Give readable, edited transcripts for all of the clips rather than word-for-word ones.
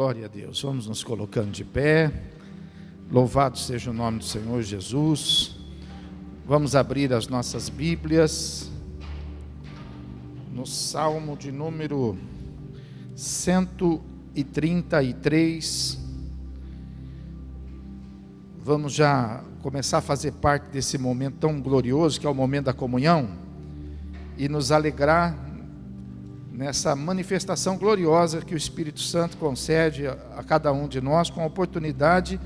Glória a Deus. Vamos nos colocando de pé. Louvado seja o nome do Senhor Jesus. Vamos abrir as nossas Bíblias no Salmo de número 133. Vamos já começar a fazer parte desse momento tão glorioso que é o momento da comunhão e nos alegrar nessa manifestação gloriosa que o Espírito Santo concede a cada um de nós, com a oportunidade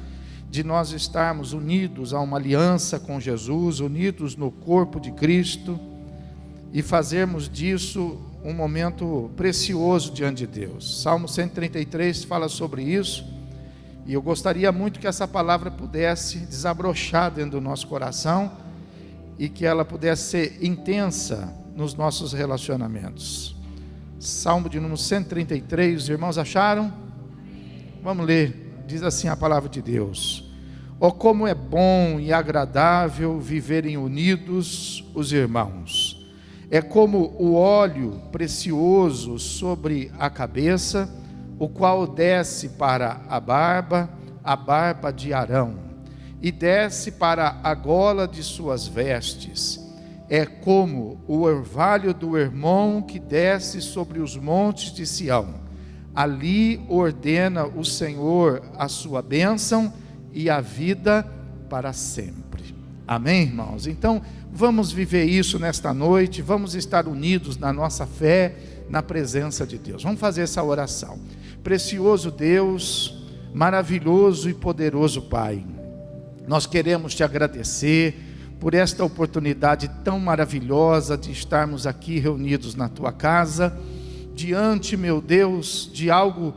de nós estarmos unidos a uma aliança com Jesus, unidos no corpo de Cristo, e fazermos disso um momento precioso diante de Deus. Salmo 133 fala sobre isso, e eu gostaria muito que essa palavra pudesse desabrochar dentro do nosso coração, e que ela pudesse ser intensa nos nossos relacionamentos. Salmo de número 133, os irmãos acharam? Vamos ler, diz assim a palavra de Deus: ó, como é bom e agradável viverem unidos os irmãos, é como o óleo precioso sobre a cabeça, o qual desce para a barba de Arão, e desce para a gola de suas vestes. É como o orvalho do Hermon que desce sobre os montes de Sião. Ali ordena o Senhor a sua bênção e a vida para sempre. Amém, irmãos? Então, vamos viver isso nesta noite, vamos estar unidos na nossa fé, na presença de Deus. Vamos fazer essa oração. Precioso Deus, maravilhoso e poderoso Pai, nós queremos te agradecer por esta oportunidade tão maravilhosa de estarmos aqui reunidos na tua casa, diante, meu Deus, de algo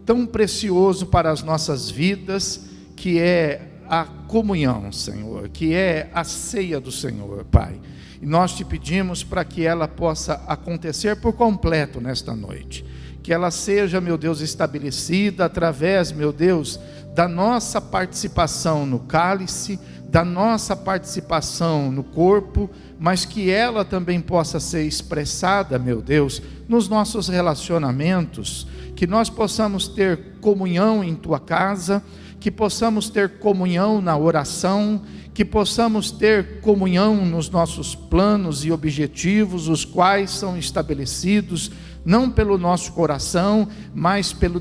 tão precioso para as nossas vidas, que é a comunhão, Senhor, que é a ceia do Senhor, Pai. E nós te pedimos para que ela possa acontecer por completo nesta noite, que ela seja, meu Deus, estabelecida através, meu Deus, da nossa participação no cálice, da nossa participação no corpo, mas que ela também possa ser expressada, meu Deus, nos nossos relacionamentos, que nós possamos ter comunhão em tua casa, que possamos ter comunhão na oração, que possamos ter comunhão nos nossos planos e objetivos, os quais são estabelecidos não pelo nosso coração, mas pelo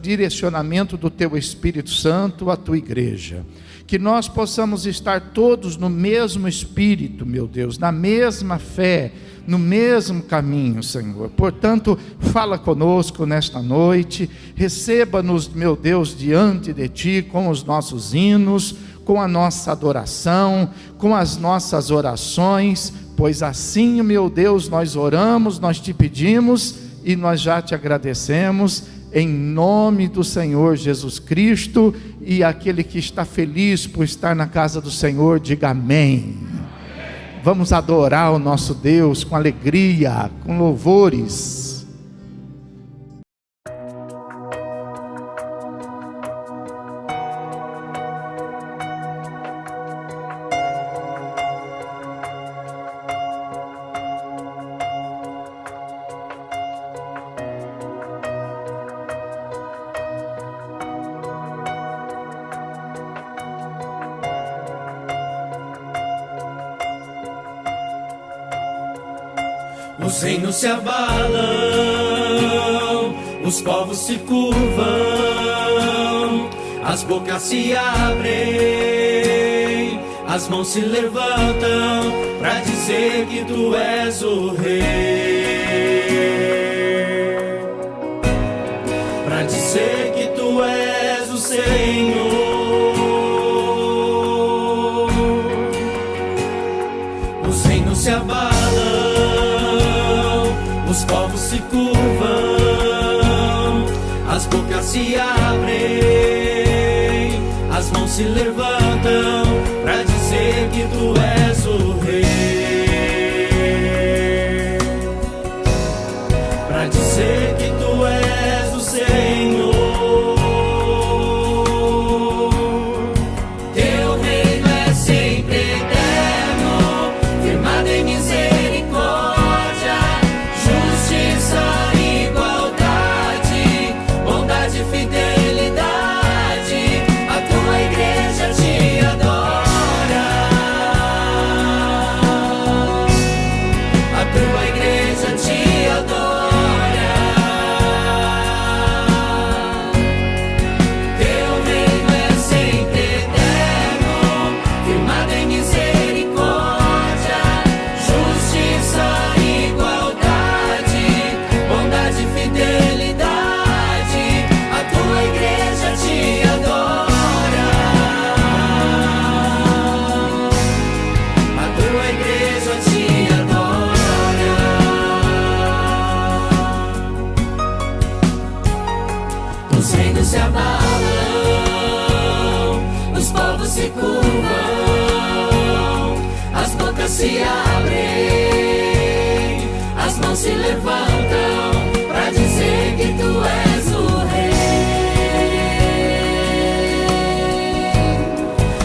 direcionamento do teu Espírito Santo à tua igreja. Que nós possamos estar todos no mesmo espírito, meu Deus, na mesma fé, no mesmo caminho, Senhor. Portanto, fala conosco nesta noite, receba-nos, meu Deus, diante de ti, com os nossos hinos, com a nossa adoração, com as nossas orações, pois assim, meu Deus, nós oramos, nós te pedimos e nós já te agradecemos, em nome do Senhor Jesus Cristo. E aquele que está feliz por estar na casa do Senhor, diga amém. Vamos adorar o nosso Deus com alegria, com louvores. Os reinos se abalam, os povos se curvam, as bocas se abrem, as mãos se levantam para dizer que tu és o rei, para dizer que tu és o Senhor. Os reinos se abalam, os povos se curvam, as bocas se abrem, as mãos se levantam para dizer que tu és o rei, para dizer que tu és o Senhor. Teu reino é sempre eterno, firmado em misericórdia, justiça, igualdade, bondade e fidelidade. abrem, as mãos se levantam para dizer que tu és o Rei,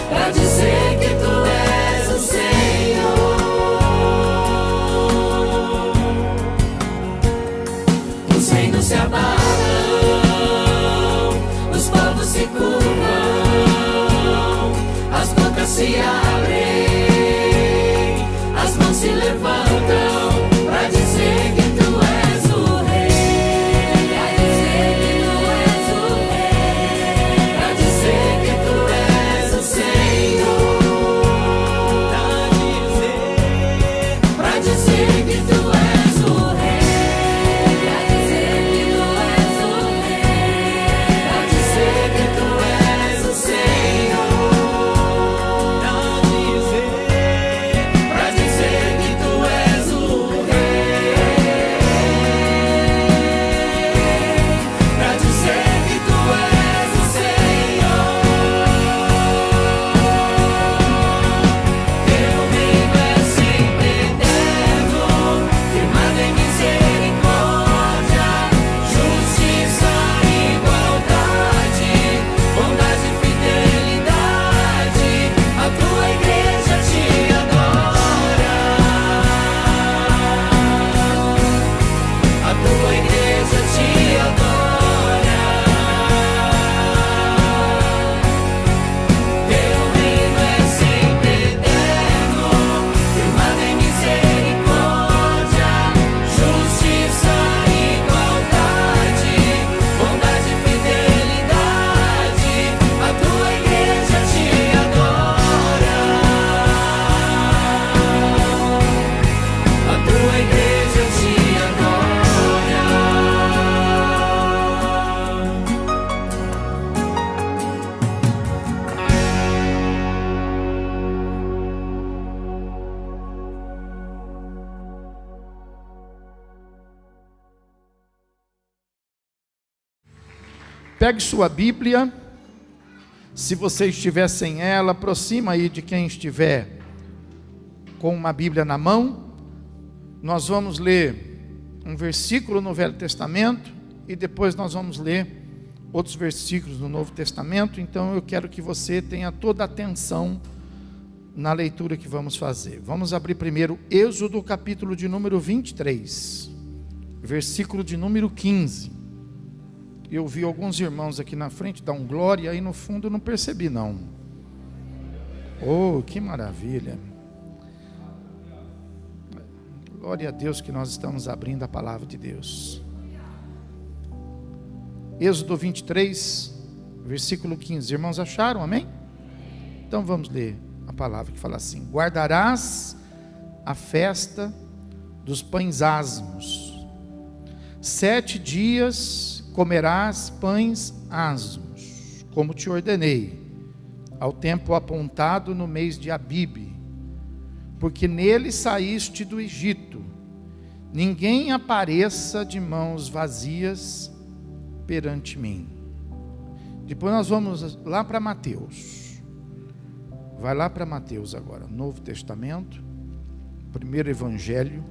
para dizer que tu és o Senhor. Os reinos se abalam, os povos se curvam, as bocas se abrem, as mãos se levantam para dizer que tu és o Rei, para dizer que tu és o Rei, para dizer que tu és o Senhor, para dizer que tu és o Rei, para dizer que tu és o Rei, para dizer que tu és o Senhor. Pra dizer que tu és o Rei, pra dizer que tu és o Senhor. Teu reino é sempre eterno, firmado em misericórdia, justiça e igualdade, bondade e fidelidade. A tua igreja te adora, a tua igreja te adora. Teu reino é sempre eterno, firmado em misericórdia, justiça e igualdade, bondade e fidelidade. A tua igreja te adora, a tua igreja te adora. Pegue sua Bíblia, se você estiver sem ela, aproxima aí de quem estiver com uma Bíblia na mão. Nós vamos ler um versículo no Velho Testamento e depois nós vamos ler outros versículos do Novo Testamento. Então eu quero que você tenha toda a atenção na leitura que vamos fazer. Vamos abrir primeiro Êxodo, capítulo de número 23, versículo de número 15. Eu vi alguns irmãos aqui na frente dar um glória, aí no fundo eu não percebi não. Oh, que maravilha. Glória a Deus que nós estamos abrindo a palavra de Deus. Êxodo 23, versículo 15. Irmãos, acharam? Amém? Então vamos ler a palavra que fala assim: guardarás a festa dos pães asmos. 7 dias comerás pães asmos, como te ordenei, ao tempo apontado no mês de Abibe, porque nele saíste do Egito. Ninguém apareça de mãos vazias perante mim. Depois nós vamos lá para Mateus. Vai lá para Mateus agora, Novo Testamento, primeiro evangelho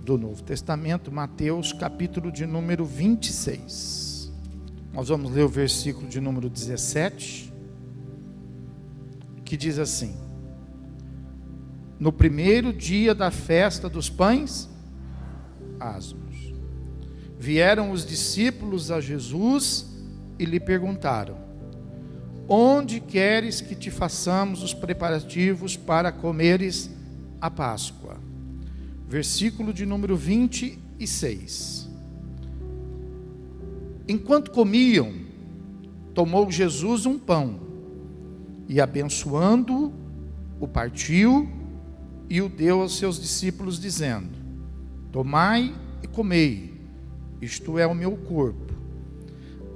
do Novo Testamento, Mateus, capítulo de número 26. Nós vamos ler o versículo de número 17, que diz assim: no primeiro dia da festa dos pães asmos, vieram os discípulos a Jesus e lhe perguntaram: onde queres que te façamos os preparativos para comeres a Páscoa? Versículo de número 26. Enquanto comiam, tomou Jesus um pão e, abençoando-o, o partiu e o deu aos seus discípulos, dizendo: tomai e comei, isto é o meu corpo.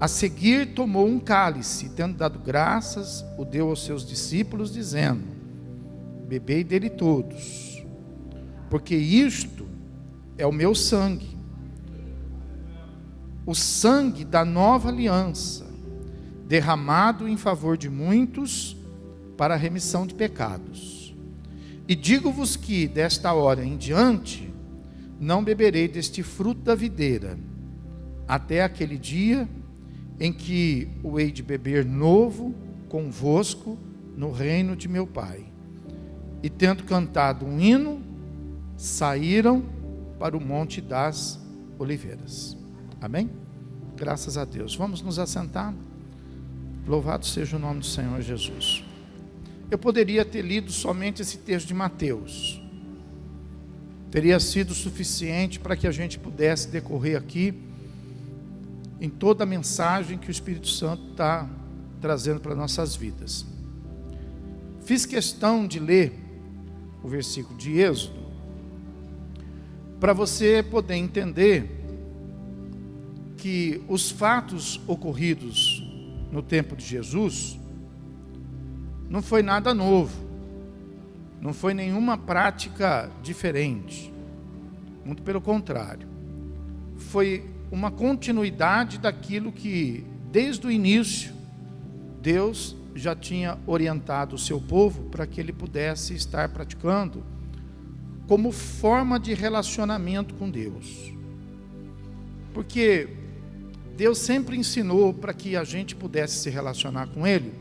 A seguir tomou um cálice, tendo dado graças, o deu aos seus discípulos, dizendo: bebei dele todos, porque isto é o meu sangue, o sangue da nova aliança, derramado em favor de muitos para a remissão de pecados. E digo-vos que, desta hora em diante, não beberei deste fruto da videira, até aquele dia em que o hei de beber novo convosco no reino de meu Pai. E tendo cantado um hino, saíram para o Monte das Oliveiras. Amém? Graças a Deus. Vamos nos assentar. Louvado seja o nome do Senhor Jesus. Eu poderia ter lido somente esse texto de Mateus. Teria sido suficiente para que a gente pudesse decorrer aqui em toda a mensagem que o Espírito Santo está trazendo para nossas vidas. Fiz questão de ler o versículo de Êxodo para você poder entender que os fatos ocorridos no tempo de Jesus não foi nada novo, não foi nenhuma prática diferente, muito pelo contrário, foi uma continuidade daquilo que desde o início Deus já tinha orientado o seu povo para que ele pudesse estar praticando como forma de relacionamento com Deus. Porque Deus sempre ensinou para que a gente pudesse se relacionar com Ele,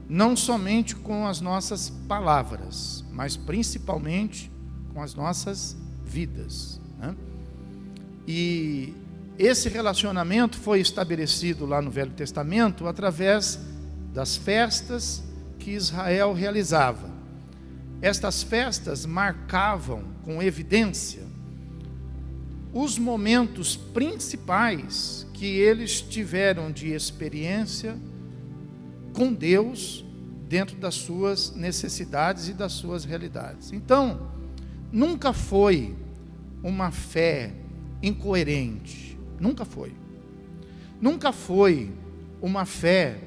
não somente com as nossas palavras, mas principalmente com as nossas vidas, né? E esse relacionamento foi estabelecido lá no Velho Testamento através das festas que Israel realizava. Estas festas marcavam com evidência os momentos principais que eles tiveram de experiência com Deus dentro das suas necessidades e das suas realidades. Então, nunca foi uma fé incoerente, nunca foi. Nunca foi uma fé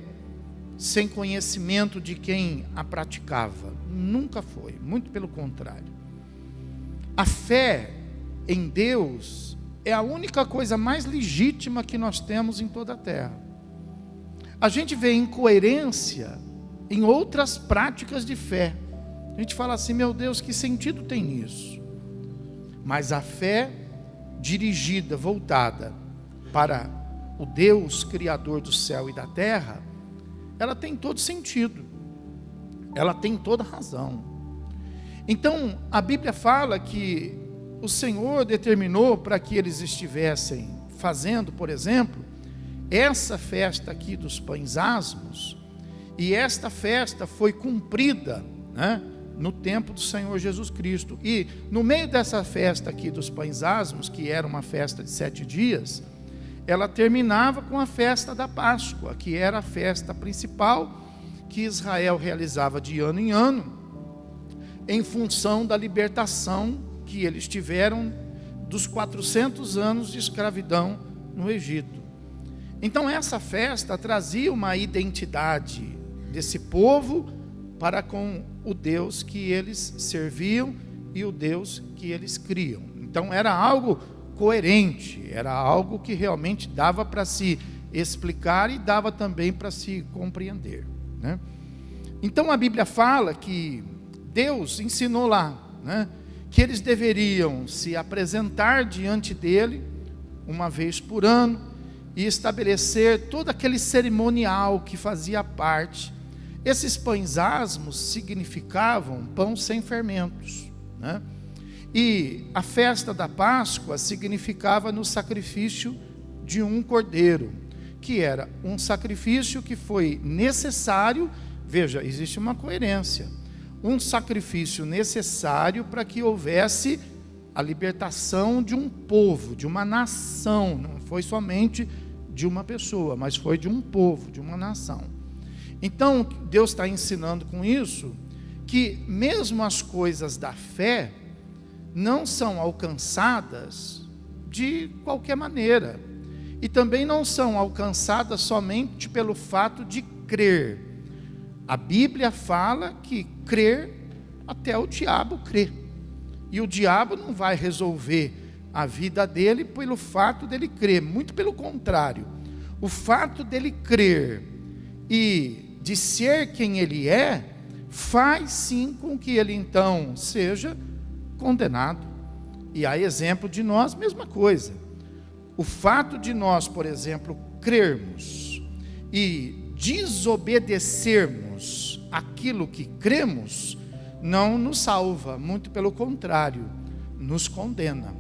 sem conhecimento de quem a praticava, nunca foi, muito pelo contrário. A fé em Deus é a única coisa mais legítima que nós temos em toda a terra. A gente vê incoerência em outras práticas de fé. A gente fala assim, meu Deus, que sentido tem isso? Mas a fé dirigida, voltada para o Deus Criador do céu e da terra, ela tem todo sentido, ela tem toda razão. Então, a Bíblia fala que o Senhor determinou para que eles estivessem fazendo, por exemplo, essa festa aqui dos pães asmos, e esta festa foi cumprida, né, no tempo do Senhor Jesus Cristo. E no meio dessa festa aqui dos pães asmos, que era uma festa de 7 dias, ela terminava com a festa da Páscoa, que era a festa principal que Israel realizava de ano em ano, em função da libertação que eles tiveram dos 400 anos de escravidão no Egito. Então essa festa trazia uma identidade desse povo para com o Deus que eles serviam e o Deus que eles criam. Então era algo coerente, era algo que realmente dava para se explicar e dava também para se compreender, né? Então a Bíblia fala que Deus ensinou lá, né, que eles deveriam se apresentar diante dele uma vez por ano e estabelecer todo aquele cerimonial que fazia parte. Esses pães asmos significavam pão sem fermentos, né? E a festa da Páscoa significava no sacrifício de um cordeiro, que era um sacrifício que foi necessário. Veja, existe uma coerência. Um sacrifício necessário para que houvesse a libertação de um povo, de uma nação. Não foi somente de uma pessoa, mas foi de um povo, de uma nação. Então, Deus está ensinando com isso que mesmo as coisas da fé não são alcançadas de qualquer maneira, e também não são alcançadas somente pelo fato de crer. A Bíblia fala que crer, até o diabo crê, e o diabo não vai resolver a vida dele pelo fato dele crer, muito pelo contrário. O fato dele crer e de ser quem ele é, faz sim com que ele então seja condenado. E há exemplo de nós, mesma coisa. O fato de nós, por exemplo, crermos e desobedecermos aquilo que cremos, não nos salva, muito pelo contrário, nos condena.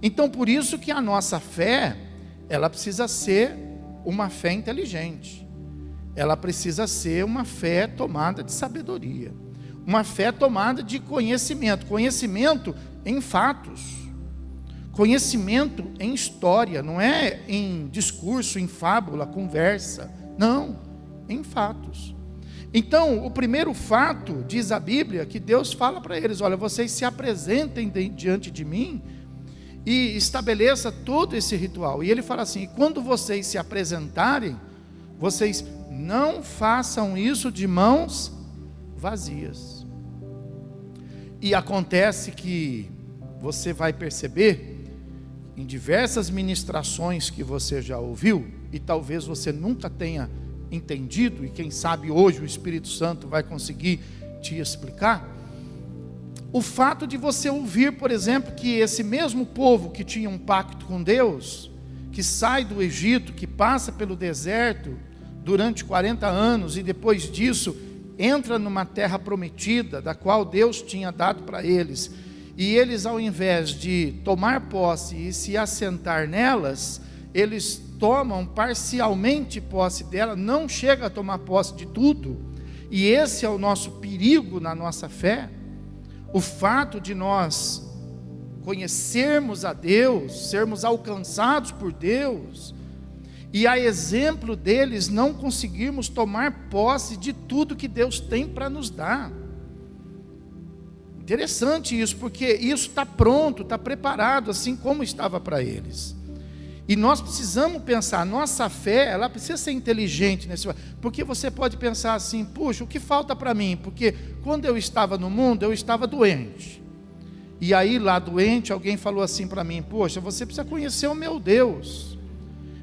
Então, por isso que a nossa fé, ela precisa ser uma fé inteligente. Ela precisa ser uma fé tomada de sabedoria, uma fé tomada de conhecimento, conhecimento em fatos, conhecimento em história, não é em discurso, em fábula, conversa, não, em fatos. Então, o primeiro fato, diz a Bíblia, que Deus fala para eles: olha, vocês se apresentem diante de mim e estabeleça todo esse ritual. E ele fala assim: quando vocês se apresentarem, vocês não façam isso de mãos vazias. E acontece que você vai perceber, em diversas ministrações que você já ouviu, e talvez você nunca tenha entendido, e quem sabe hoje o Espírito Santo vai conseguir te explicar, o fato de você ouvir, por exemplo, que esse mesmo povo que tinha um pacto com Deus, que sai do Egito, que passa pelo deserto durante 40 anos, e depois disso entra numa terra prometida, da qual Deus tinha dado para eles, e eles, ao invés de tomar posse e se assentar nelas, eles tomam parcialmente posse dela, não chega a tomar posse de tudo. E esse é o nosso perigo na nossa fé, o fato de nós conhecermos a Deus, sermos alcançados por Deus, e a exemplo deles não conseguirmos tomar posse de tudo que Deus tem para nos dar. Interessante isso, porque isso está pronto, está preparado, assim como estava para eles. E nós precisamos pensar, nossa fé, ela precisa ser inteligente, porque você pode pensar assim: puxa, o que falta para mim? Porque quando eu estava no mundo, eu estava doente. E aí lá doente, alguém falou assim para mim: poxa, você precisa conhecer o meu Deus.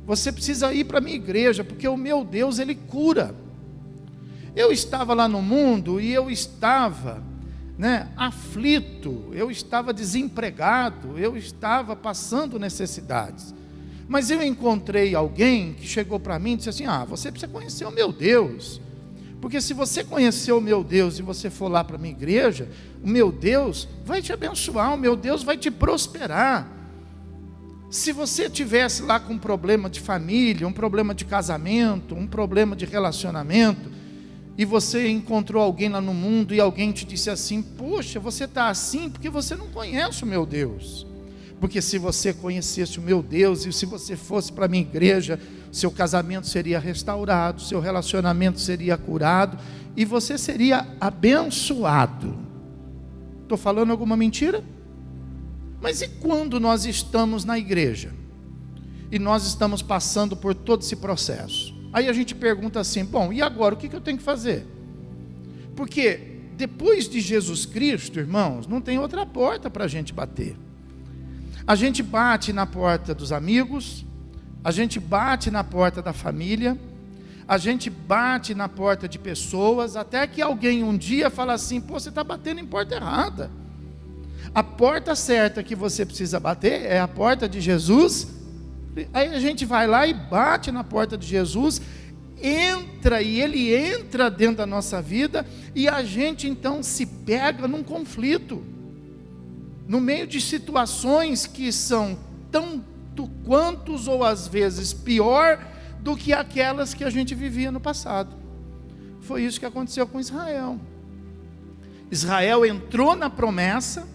Você precisa ir para a minha igreja, porque o meu Deus, Ele cura. Eu estava lá no mundo e eu estava aflito, eu estava desempregado, eu estava passando necessidades, mas eu encontrei alguém que chegou para mim e disse assim: você precisa conhecer o meu Deus, porque se você conhecer o meu Deus e você for lá para a minha igreja, o meu Deus vai te abençoar, o meu Deus vai te prosperar. Se você tivesse lá com um problema de família, um problema de casamento, um problema de relacionamento, e você encontrou alguém lá no mundo e alguém te disse assim: poxa, você está assim porque você não conhece o meu Deus. Porque se você conhecesse o meu Deus, e se você fosse para a minha igreja, seu casamento seria restaurado, seu relacionamento seria curado, e você seria abençoado. Estou falando alguma mentira? Mas e quando nós estamos na igreja, e nós estamos passando por todo esse processo? Aí a gente pergunta assim: bom, e agora o que eu tenho que fazer? Porque depois de Jesus Cristo, irmãos, não tem outra porta para a gente bater. A gente bate na porta dos amigos, a gente bate na porta da família, a gente bate na porta de pessoas, até que alguém um dia fala assim: pô, você está batendo em porta errada. A porta certa que você precisa bater é a porta de Jesus. Aí a gente vai lá e bate na porta de Jesus, entra, e Ele entra dentro da nossa vida, e a gente então se pega num conflito, no meio de situações que são tanto quantos, ou às vezes pior, do que aquelas que a gente vivia no passado. Foi isso que aconteceu com Israel. Israel entrou na promessa,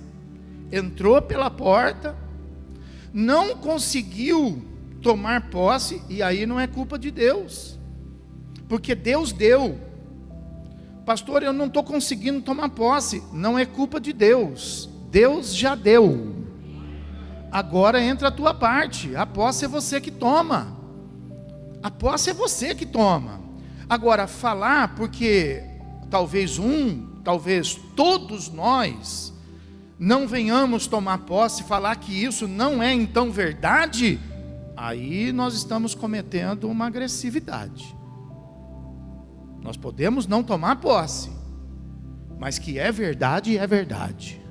entrou pela porta, não conseguiu tomar posse, e aí não é culpa de Deus, porque Deus deu. Pastor, eu não estou conseguindo tomar posse. Não é culpa de Deus, Deus já deu. Agora entra a tua parte, a posse é você que toma. A posse é você que toma. Agora, falar porque talvez todos nós não venhamos tomar posse, falar que isso não é então verdade, aí nós estamos cometendo uma agressividade. Nós podemos não tomar posse, mas que é verdade, é verdade.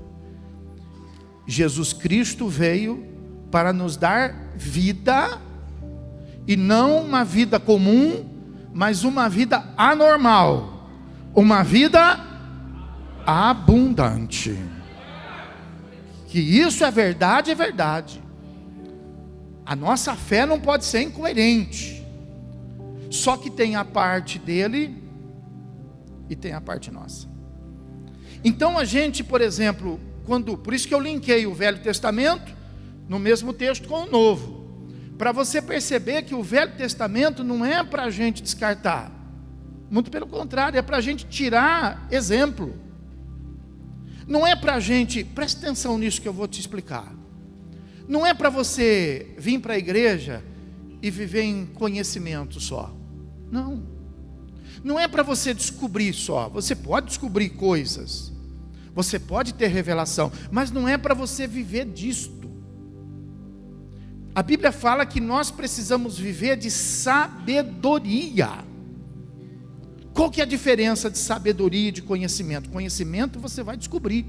Jesus Cristo veio para nos dar vida, e não uma vida comum, mas uma vida anormal, uma vida abundante. Que isso é verdade, é verdade. A nossa fé não pode ser incoerente. Só que tem a parte dele e tem a parte nossa. Então a gente, por exemplo, por isso que eu linkei o Velho Testamento no mesmo texto com o Novo, para você perceber que o Velho Testamento não é para a gente descartar, muito pelo contrário, é para a gente tirar exemplo. Não é para a gente, preste atenção nisso que eu vou te explicar. Não é para você vir para a igreja e viver em conhecimento só. Não. Não é para você descobrir só. Você pode descobrir coisas, você pode ter revelação, mas não é para você viver disto. A Bíblia fala que nós precisamos viver de sabedoria. Qual que é a diferença de sabedoria e de conhecimento? Conhecimento você vai descobrir.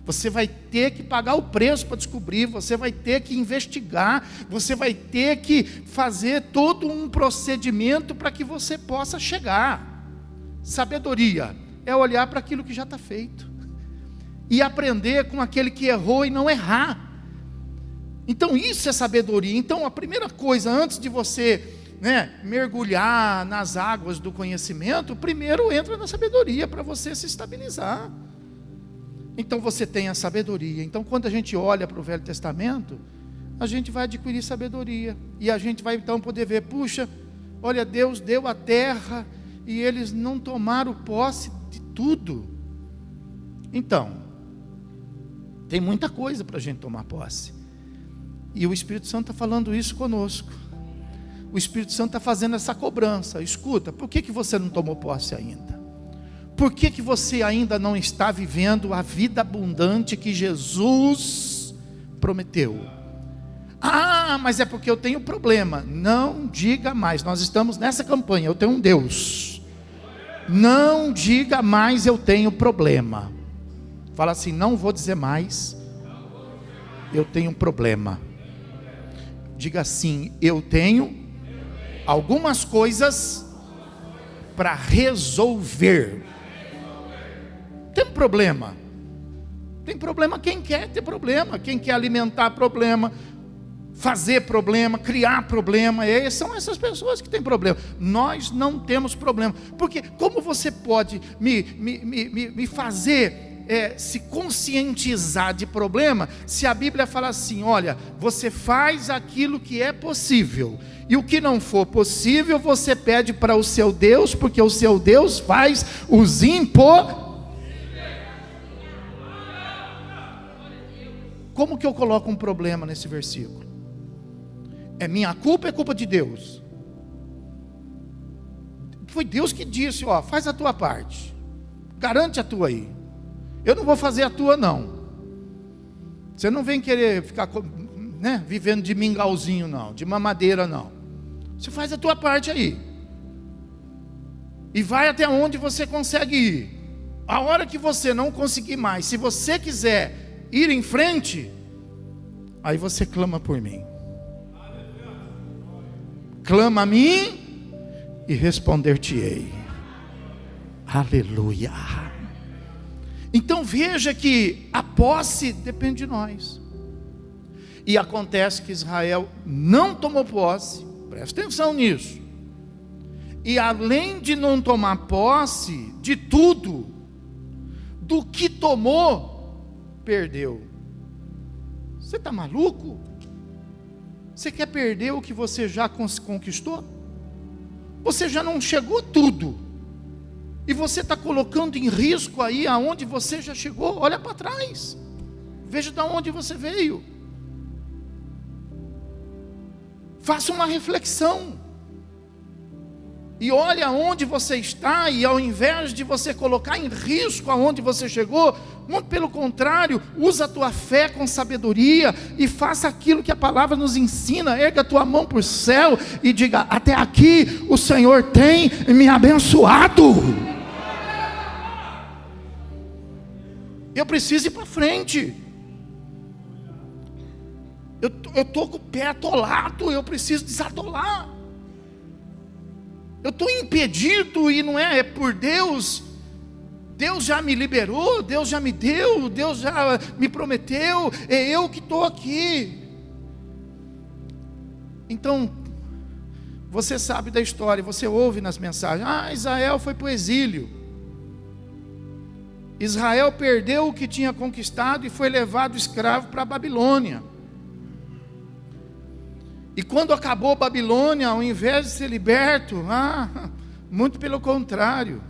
Você vai ter que pagar o preço para descobrir, você vai ter que investigar, você vai ter que fazer todo um procedimento para que você possa chegar. Sabedoria é olhar para aquilo que já está feito e aprender com aquele que errou e não errar. Então isso é sabedoria. Então a primeira coisa, antes de você mergulhar nas águas do conhecimento, primeiro entra na sabedoria para você se estabilizar. Então você tem a sabedoria. Então quando a gente olha para o Velho Testamento, a gente vai adquirir sabedoria, e a gente vai então poder ver, puxa, olha, Deus deu a terra e eles não tomaram posse de tudo. Então tem muita coisa para a gente tomar posse, e o Espírito Santo está falando isso conosco. O Espírito Santo está fazendo essa cobrança. Escuta, por que você não tomou posse ainda? Por que você ainda não está vivendo a vida abundante que Jesus prometeu? Ah, mas é porque eu tenho problema. Não diga mais, nós estamos nessa campanha, eu tenho um Deus. Não diga mais eu tenho problema. Fala assim, não vou dizer mais eu tenho um problema. Diga assim, eu tenho algumas coisas para resolver. Tem problema. Tem problema quem quer ter problema, quem quer alimentar problema, fazer problema, criar problema. São essas pessoas que têm problema. Nós não temos problema. Porque como você pode me fazer se conscientizar de problema, se a Bíblia fala assim, olha, você faz aquilo que é possível, e o que não for possível, você pede para o seu Deus, porque o seu Deus faz os Como que eu coloco um problema nesse versículo? É minha culpa ou é culpa de Deus? Foi Deus que disse, ó, faz a tua parte, garante a tua aí. Eu não vou fazer a tua não. Você não vem querer ficar vivendo de mingauzinho não, de mamadeira não. Você faz a tua parte aí, e vai até onde você consegue ir. A hora que você não conseguir mais, se você quiser ir em frente, aí você clama por mim. Clama a mim e responder-te-ei. Aleluia. Então veja que a posse depende de nós. E acontece que Israel não tomou posse, presta atenção nisso. E além de não tomar posse de tudo, do que tomou, perdeu. Você está maluco? Você quer perder o que você já conquistou? Você já não chegou a tudo. E você está colocando em risco aí aonde você já chegou. Olha para trás, veja de onde você veio, faça uma reflexão, e olha aonde você está, e ao invés de você colocar em risco aonde você chegou, muito pelo contrário, usa a tua fé com sabedoria, e faça aquilo que a palavra nos ensina. Erga a tua mão para o céu e diga, até aqui o Senhor tem me abençoado. Eu preciso ir para frente. Eu estou com o pé atolado, eu preciso desatolar. Eu estou impedido e não é por Deus. Deus já me liberou, Deus já me deu, Deus já me prometeu, é eu que estou aqui. Então, você sabe da história, você ouve nas mensagens, Israel foi para o exílio. Israel perdeu o que tinha conquistado e foi levado escravo para a Babilônia. E quando acabou a Babilônia, ao invés de ser liberto, muito pelo contrário,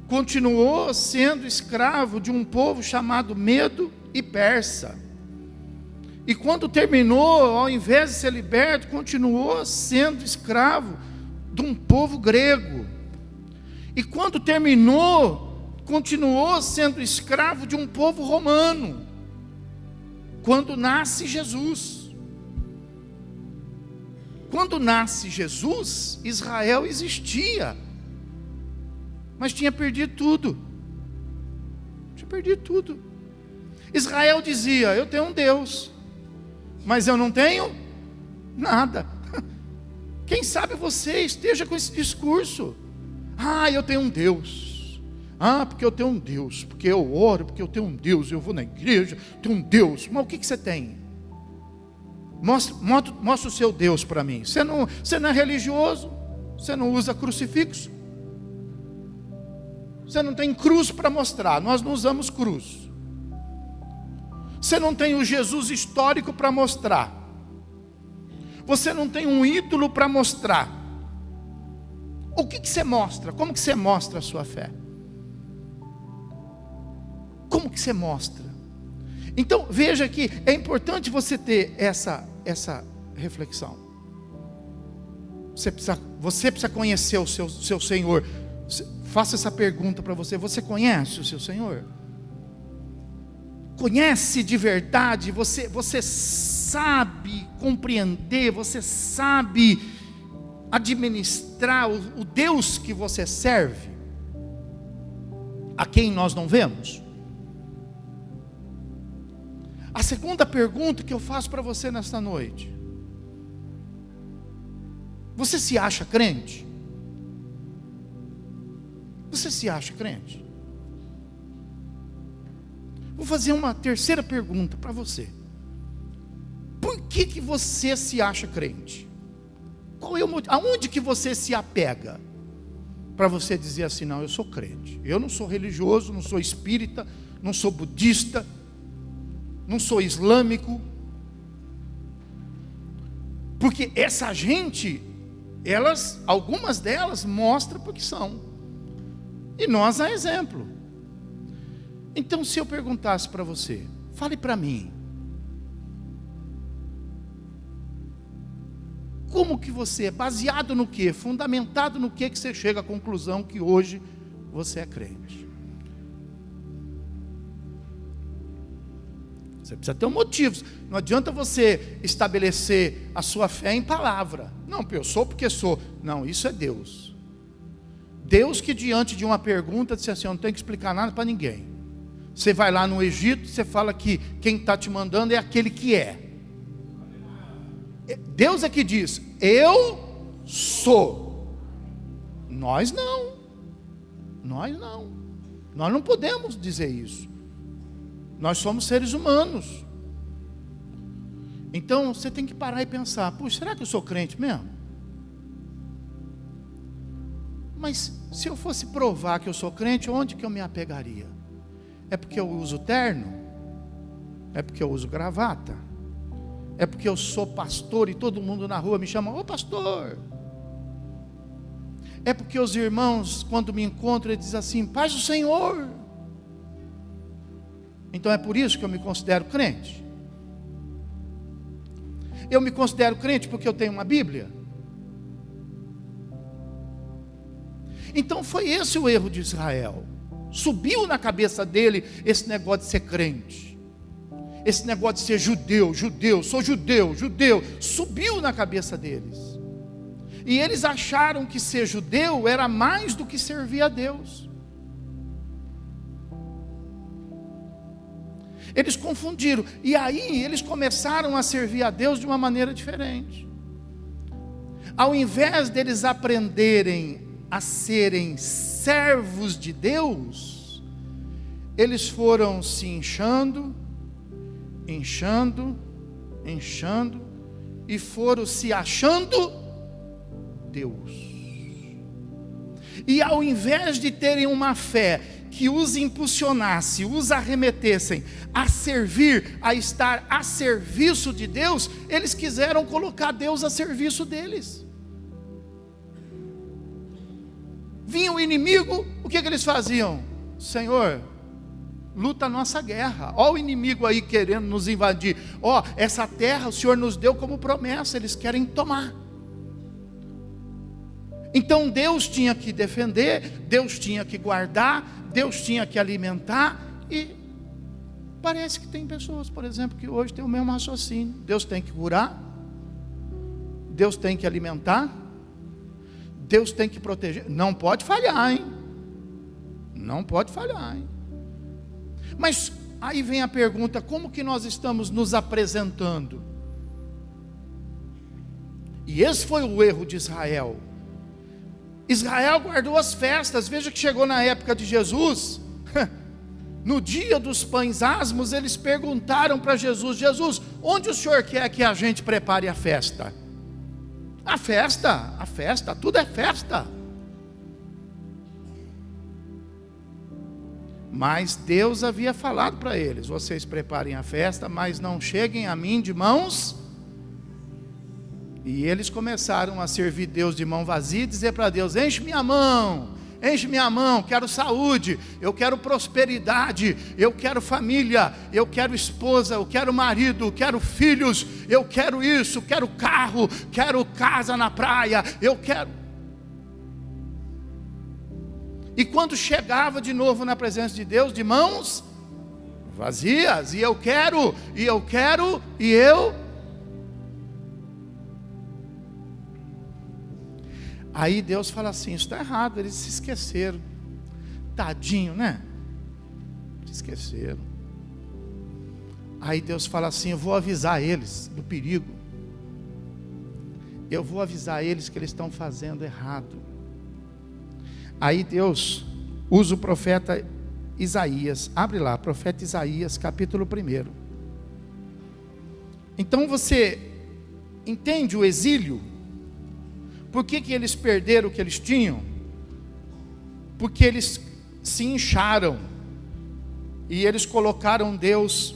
continuou sendo escravo de um povo chamado Medo e Persa. E quando terminou, ao invés de ser liberto, continuou sendo escravo de um povo grego. E quando terminou, continuou sendo escravo de um povo romano. Quando nasce Jesus. Quando nasce Jesus, Israel existia, mas tinha perdido tudo. Tinha perdido tudo. Israel dizia: eu tenho um Deus, mas eu não tenho nada. Quem sabe você esteja com esse discurso: eu tenho um Deus. Porque eu tenho um Deus, porque eu oro, porque eu tenho um Deus, eu vou na igreja, tenho um Deus. Mas o que você tem? Mostra o seu Deus para mim. Você não é religioso, você não usa crucifixo, você não tem cruz para mostrar, nós não usamos cruz. Você não tem o Jesus histórico para mostrar, você não tem um ídolo para mostrar. O que você mostra? Como que você mostra a sua fé? Como que você mostra? Então veja que é importante você ter essa reflexão. Você precisa conhecer o seu Senhor. Faça essa pergunta para você: você conhece o seu Senhor? Conhece de verdade? Você sabe compreender? Você sabe administrar o Deus que você serve, a quem nós não vemos? A segunda pergunta que eu faço para você nesta noite: você se acha crente? Você se acha crente? Vou fazer uma terceira pergunta para você: por que você se acha crente? Qual é o motivo? Aonde que você se apega para você dizer assim: não, eu sou crente, eu não sou religioso, não sou espírita, não sou budista, não sou islâmico? Porque essa gente, algumas delas mostram porque são, e nós a exemplo. Então, se eu perguntasse para você, fale para mim, como que você, baseado no que, fundamentado no que você chega à conclusão que hoje você é crente? Você precisa ter um motivo. Não adianta você estabelecer a sua fé em palavra. Não, eu sou porque sou. Não, isso é Deus. Deus que diante de uma pergunta disse assim: eu não tenho que explicar nada para ninguém. Você vai lá no Egito, você fala que quem está te mandando é aquele que é. Deus é que diz: eu sou. Nós não. Nós não. Nós não podemos dizer isso. Nós somos seres humanos. Então você tem que parar e pensar: puxa, será que eu sou crente mesmo? Mas se eu fosse provar que eu sou crente, onde que eu me apegaria? É porque eu uso terno? É porque eu uso gravata? É porque eu sou pastor e todo mundo na rua me chama: ô pastor? É porque os irmãos, quando me encontram, eles dizem assim: paz do Senhor? Então é por isso que eu me considero crente? Eu me considero crente porque eu tenho uma Bíblia? Então foi esse o erro de Israel. Subiu na cabeça dele esse negócio de ser crente, esse negócio de ser judeu, sou judeu. Subiu na cabeça deles. E eles acharam que ser judeu era mais do que servir a Deus. Eles confundiram. E aí eles começaram a servir a Deus de uma maneira diferente. Ao invés deles aprenderem a serem servos de Deus, eles foram se inchando, e foram se achando Deus. E ao invés de terem uma fé que os impulsionasse, os arremetessem a servir, a estar a serviço de Deus, eles quiseram colocar Deus a serviço deles. Vinha o inimigo, o que eles faziam? Senhor, luta a nossa guerra. Ó o inimigo aí querendo nos invadir. Ó, essa terra o Senhor nos deu como promessa, eles querem tomar. Então Deus tinha que defender, Deus tinha que guardar, Deus tinha que alimentar. E parece que tem pessoas, por exemplo, que hoje tem o mesmo raciocínio. Deus tem que curar, Deus tem que alimentar, Deus tem que proteger. Não pode falhar, hein? Não pode falhar, hein? Mas aí vem a pergunta: como que nós estamos nos apresentando? E esse foi o erro de Israel. Israel guardou as festas. Veja que chegou na época de Jesus, no dia dos pães asmos, eles perguntaram para Jesus: Jesus, onde o Senhor quer que a gente prepare a festa? A festa, tudo é festa. Mas Deus havia falado para eles: vocês preparem a festa, mas não cheguem a mim de mãos. E eles começaram a servir Deus de mão vazia e dizer para Deus: enche minha mão, quero saúde, eu quero prosperidade, eu quero família, eu quero esposa, eu quero marido, eu quero filhos, eu quero isso, quero carro, quero casa na praia, eu quero. E quando chegava de novo na presença de Deus, de mãos vazias, e eu quero, e eu. Aí Deus fala assim: isso está errado, eles se esqueceram. Tadinho, né? Se esqueceram. Aí Deus fala assim: eu vou avisar eles do perigo. Eu vou avisar eles que eles estão fazendo errado. Aí Deus usa o profeta Isaías. Abre lá, profeta Isaías, capítulo 1. Então você entende o exílio? Por que eles perderam o que eles tinham? Porque eles se incharam e eles colocaram Deus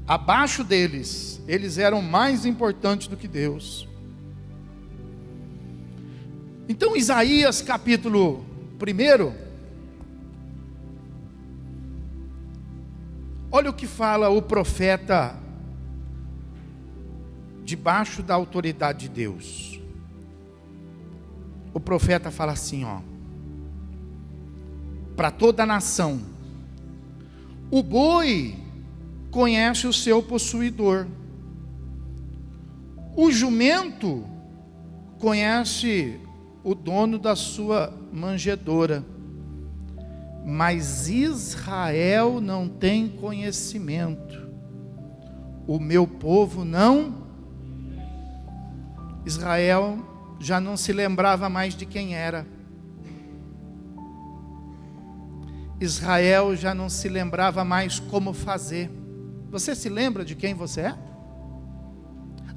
abaixo deles. Eles eram mais importantes do que Deus. Então Isaías capítulo 1, olha o que fala o profeta debaixo da autoridade de Deus. O profeta fala assim, ó: para toda a nação, o boi conhece o seu possuidor, o jumento conhece o dono da sua manjedoura, mas Israel não tem conhecimento, o meu povo não. Israel já não se lembrava mais de quem era. Israel já não se lembrava mais como fazer. Você se lembra de quem você é?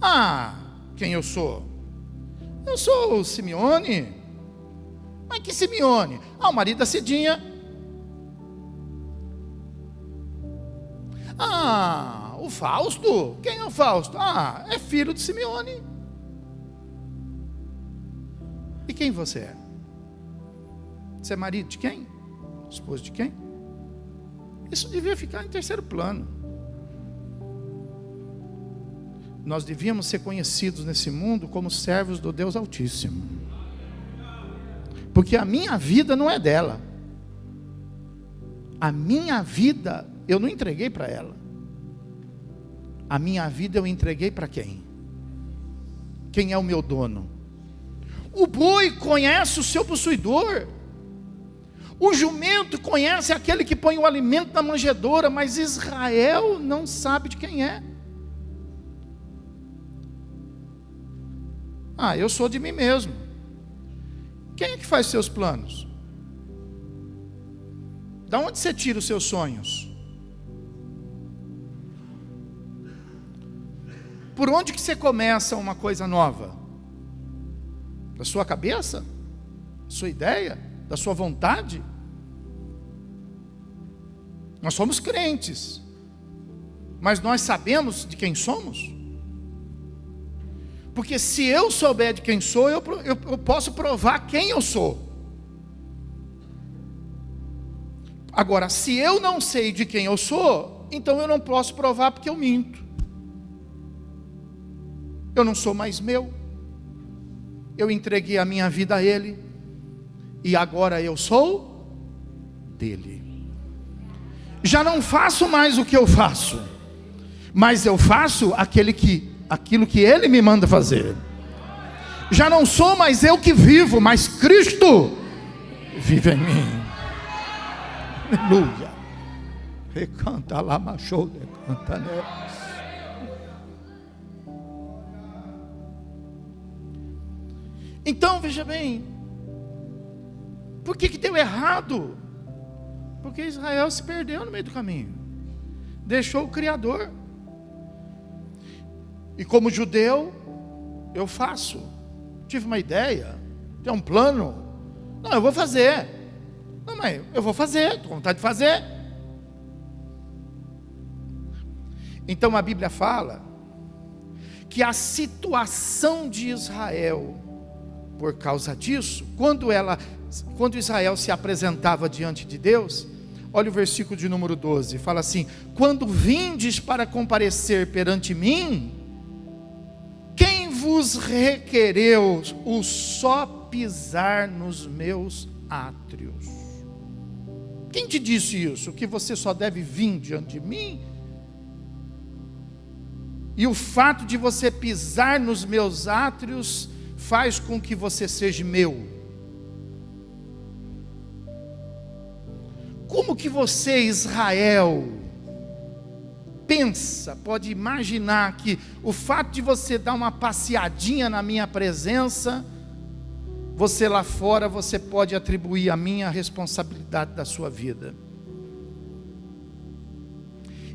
Ah, quem eu sou? Eu sou o Simeone. Mas que Simeone? Ah, o marido da Cidinha. Ah, o Fausto. Quem é o Fausto? Ah, é filho de Simeone. E quem você é? Você é marido de quem? Esposa de quem? Isso devia ficar em terceiro plano. Nós devíamos ser conhecidos nesse mundo como servos do Deus Altíssimo. Porque a minha vida não é dela. A minha vida eu não entreguei para ela. A minha vida eu entreguei para quem? Quem é o meu dono? O boi conhece o seu possuidor. O jumento conhece aquele que põe o alimento na manjedoura, mas Israel não sabe de quem é. Eu sou de mim mesmo. Quem é que faz seus planos? Da onde você tira os seus sonhos? Por onde que você começa uma coisa nova? Da sua cabeça? Da sua ideia? Da sua vontade? Nós somos crentes, mas nós sabemos de quem somos? Porque se eu souber de quem sou, eu posso provar quem eu sou. Agora, se eu não sei de quem eu sou, então eu não posso provar porque eu minto. Eu não sou mais meu. Eu entreguei a minha vida a Ele, e agora eu sou dele. Já não faço mais o que eu faço, mas eu faço aquilo que Ele me manda fazer. Já não sou mais eu que vivo, mas Cristo vive em mim. Aleluia. Recanta lá, machou, canta nelas. Então, veja bem, por que deu errado? Porque Israel se perdeu no meio do caminho, deixou o Criador. E como judeu, eu faço. Tive uma ideia, tem um plano. Não, eu vou fazer. Não, mas eu vou fazer, estou com vontade de fazer. Então a Bíblia fala que a situação de Israel, por causa disso, quando Israel se apresentava diante de Deus, olha o versículo de número 12, fala assim: quando vindes para comparecer perante mim, quem vos requereu o só pisar nos meus átrios? Quem te disse isso? Que você só deve vir diante de mim? E o fato de você pisar nos meus átrios faz com que você seja meu. Como que você, Israel, pensa, pode imaginar que o fato de você dar uma passeadinha na minha presença, você lá fora, você pode atribuir a minha responsabilidade da sua vida?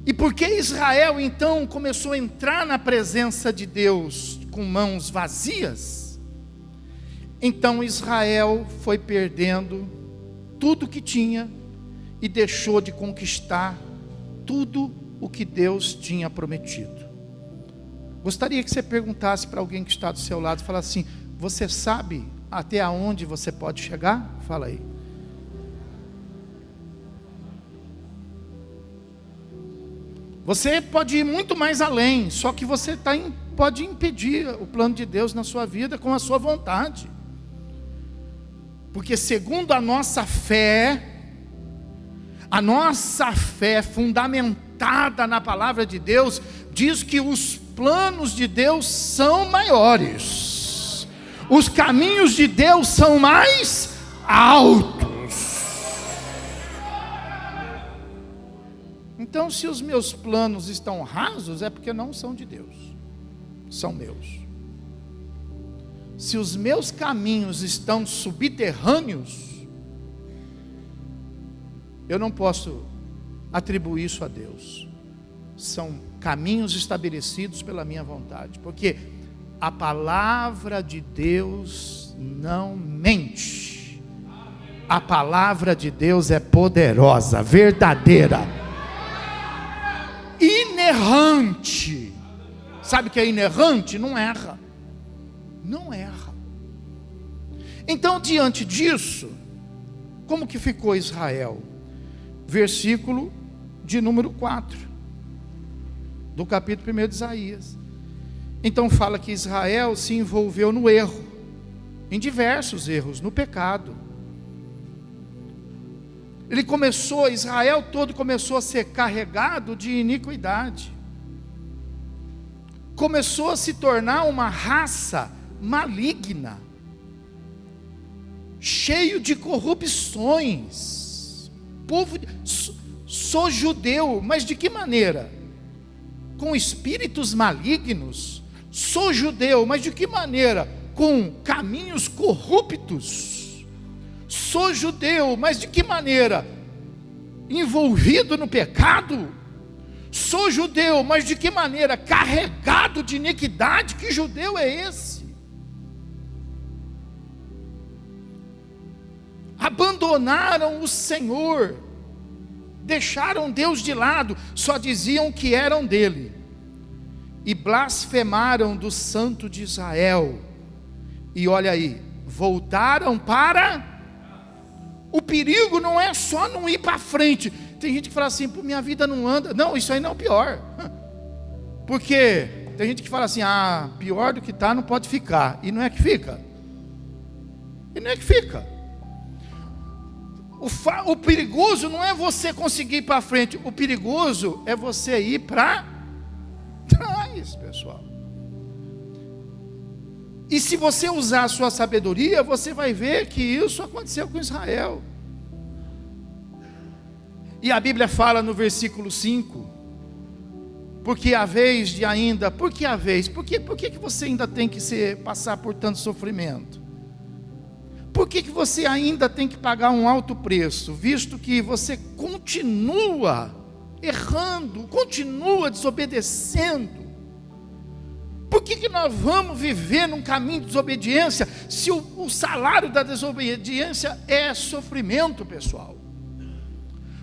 E por que Israel então começou a entrar na presença de Deus com mãos vazias? Então Israel foi perdendo tudo que tinha e deixou de conquistar tudo o que Deus tinha prometido. Gostaria que você perguntasse para alguém que está do seu lado, falasse assim: você sabe até aonde você pode chegar? Fala aí. Você pode ir muito mais além, só que você pode impedir o plano de Deus na sua vida com a sua vontade. Porque segundo a nossa fé fundamentada na palavra de Deus, diz que os planos de Deus são maiores, os caminhos de Deus são mais altos. Então, se os meus planos estão rasos, é porque não são de Deus, são meus. Se os meus caminhos estão subterrâneos, eu não posso atribuir isso a Deus. São caminhos estabelecidos pela minha vontade, porque a palavra de Deus não mente. A palavra de Deus é poderosa, verdadeira, inerrante. Sabe o que é inerrante? Não erra. Não erra. Então, diante disso, como que ficou Israel? Versículo de número 4 do capítulo 1 de Isaías. Então fala que Israel se envolveu no erro, em diversos erros, no pecado. Israel todo começou a ser carregado de iniquidade, começou a se tornar uma raça maligna. cheio de corrupções. Povo, sou judeu, mas de que maneira? Com espíritos malignos. Sou judeu, mas de que maneira? Com caminhos corruptos. Sou judeu, mas de que maneira? Envolvido no pecado. Sou judeu, mas de que maneira? Carregado de iniquidade. Que judeu é esse? Abandonaram o Senhor, deixaram Deus de lado, só diziam que eram dele, e blasfemaram do Santo de Israel. E olha aí, voltaram para... O perigo não é só não ir para frente. Tem gente que fala assim, pô, minha vida não anda. Não, isso aí não é o pior. Porque tem gente que fala assim, pior do que está não pode ficar. E não é que fica. E não é que fica. O perigoso não é você conseguir ir para frente. O perigoso é você ir para trás, pessoal. E se você usar a sua sabedoria, você vai ver que isso aconteceu com Israel. E a Bíblia fala no versículo 5, porque a vez de ainda, por que a vez? Por que você ainda tem que passar por tanto sofrimento? Por que você ainda tem que pagar um alto preço, visto que você continua errando, continua desobedecendo? Por que nós vamos viver num caminho de desobediência, se o salário da desobediência é sofrimento, pessoal?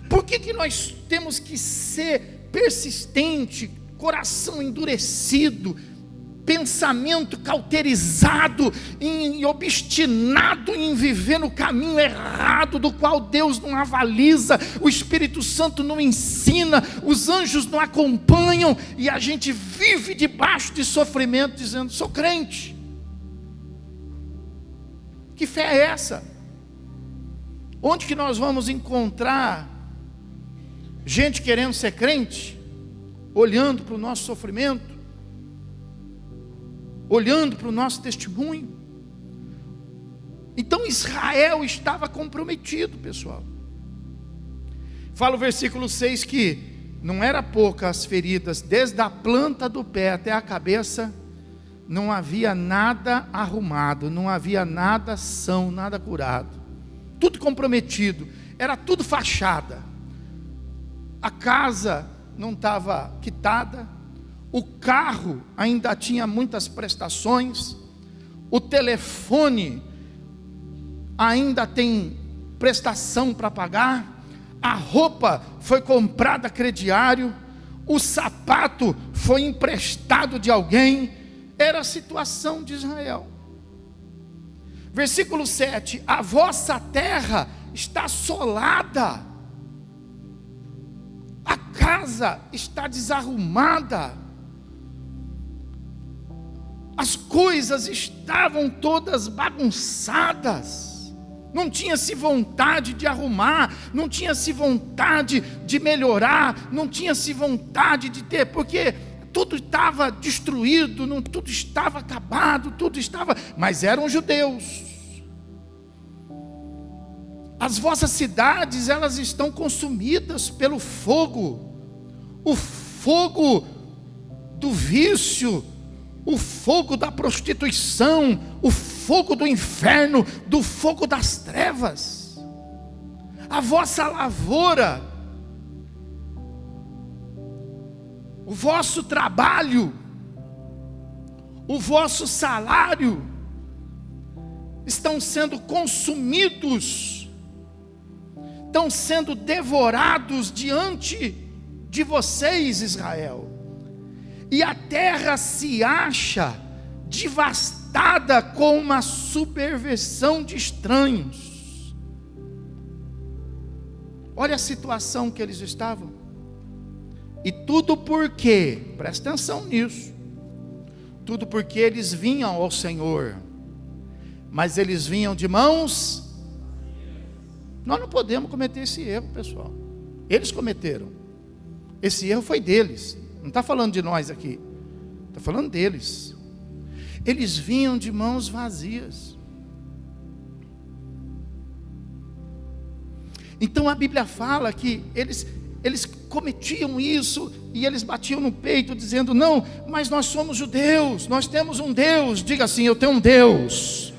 Por que nós temos que ser persistente, coração endurecido, pensamento cauterizado, e obstinado em viver no caminho errado, do qual Deus não avaliza, o Espírito Santo não ensina, os anjos não acompanham, e a gente vive debaixo de sofrimento, dizendo, sou crente? Que fé é essa? Onde que nós vamos encontrar gente querendo ser crente, olhando para o nosso sofrimento, olhando para o nosso testemunho? Então Israel estava comprometido, pessoal. Fala o versículo 6 que não era poucas as feridas, desde a planta do pé até a cabeça, não havia nada arrumado, não havia nada são, nada curado, tudo comprometido, era tudo fachada. A casa não estava quitada, o carro ainda tinha muitas prestações, o telefone ainda tem prestação para pagar, a roupa foi comprada a crediário, o sapato foi emprestado de alguém. Era a situação de Israel. Versículo 7, a vossa terra está assolada, a casa está desarrumada, as coisas estavam todas bagunçadas, não tinha-se vontade de arrumar, não tinha-se vontade de melhorar, não tinha-se vontade de ter, porque tudo estava destruído, tudo estava acabado, tudo estava, mas eram judeus. As vossas cidades, elas estão consumidas pelo fogo, o fogo do vício, o fogo da prostituição, o fogo do inferno, do fogo das trevas. A vossa lavoura, o vosso trabalho, o vosso salário, estão sendo consumidos, estão sendo devorados diante de vocês, Israel. E a terra se acha devastada com uma subversão de estranhos. Olha a situação que eles estavam. E tudo porque, presta atenção nisso, tudo porque eles vinham ao Senhor, mas eles vinham de mãos. Nós não podemos cometer esse erro, pessoal. Eles cometeram. Esse erro foi deles. Não está falando de nós aqui, está falando deles. Eles vinham de mãos vazias. Então a Bíblia fala que eles cometiam isso e eles batiam no peito dizendo: não, mas nós somos judeus, nós temos um Deus. Diga assim: eu tenho um Deus.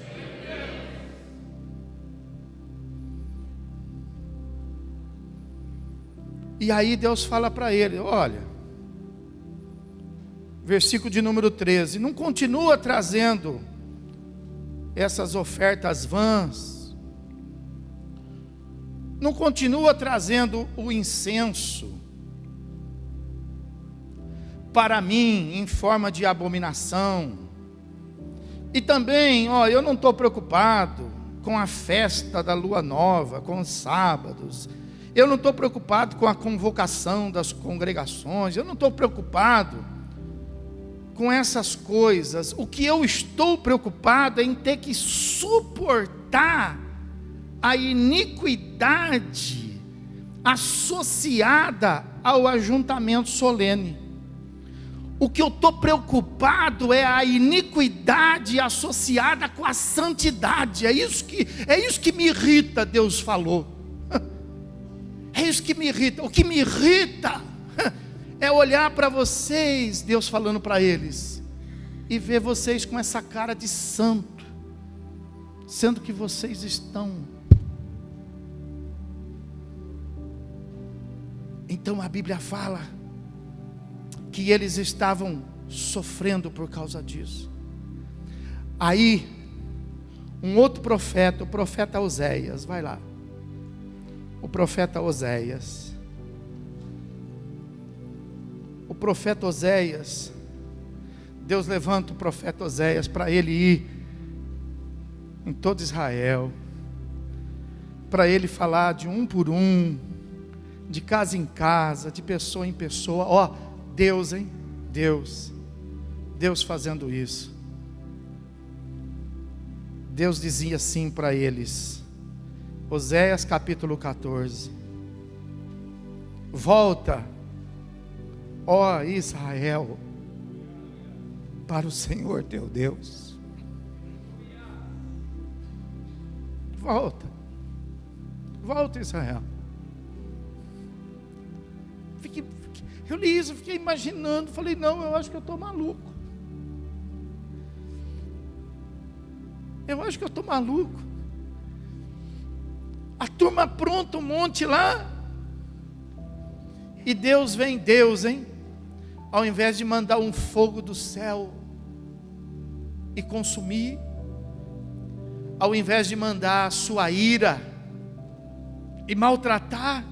E aí Deus fala para ele: olha, versículo de número 13, não continua trazendo essas ofertas vãs, não continua trazendo o incenso para mim em forma de abominação. E também, eu não estou preocupado com a festa da lua nova, com os sábados. Eu não estou preocupado com a convocação das congregações. Eu não estou preocupado com essas coisas. O que eu estou preocupado é em ter que suportar a iniquidade associada ao ajuntamento solene. O que eu estou preocupado é a iniquidade associada com a santidade. É isso que me irrita, Deus falou. É isso que me irrita. O que me irrita é olhar para vocês, Deus falando para eles, e ver vocês com essa cara de santo, sendo que vocês estão. Então a Bíblia fala que eles estavam sofrendo por causa disso. Aí, um outro profeta, o profeta Oséias, vai lá. O profeta Oséias. O profeta Oséias, Deus levanta o profeta Oséias para ele ir em todo Israel, para ele falar de um por um, de casa em casa, de pessoa em pessoa. Deus, hein? Deus fazendo isso. Deus dizia assim para eles, Oséias capítulo 14: volta, ó Israel, para o Senhor teu Deus. Volta Israel. Eu li isso, fiquei imaginando, falei: não, eu acho que eu estou maluco. A turma pronta, um monte lá. E Deus vem, ao invés de mandar um fogo do céu e consumir, ao invés de mandar a sua ira e maltratar,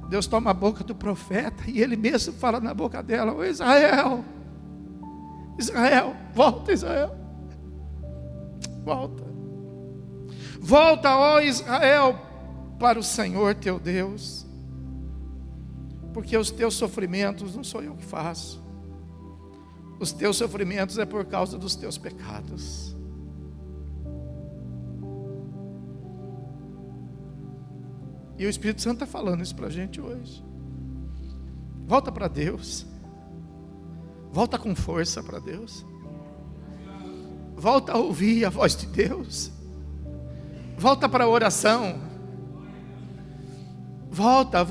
Deus toma a boca do profeta e ele mesmo fala na boca dela: ô Israel, volta Israel, volta, ó Israel, para o Senhor teu Deus, porque os teus sofrimentos não sou eu que faço, os teus sofrimentos é por causa dos teus pecados. E o Espírito Santo está falando isso para a gente hoje. Volta para Deus. Volta com força para Deus. Volta a ouvir a voz de Deus. Volta para a oração. Volta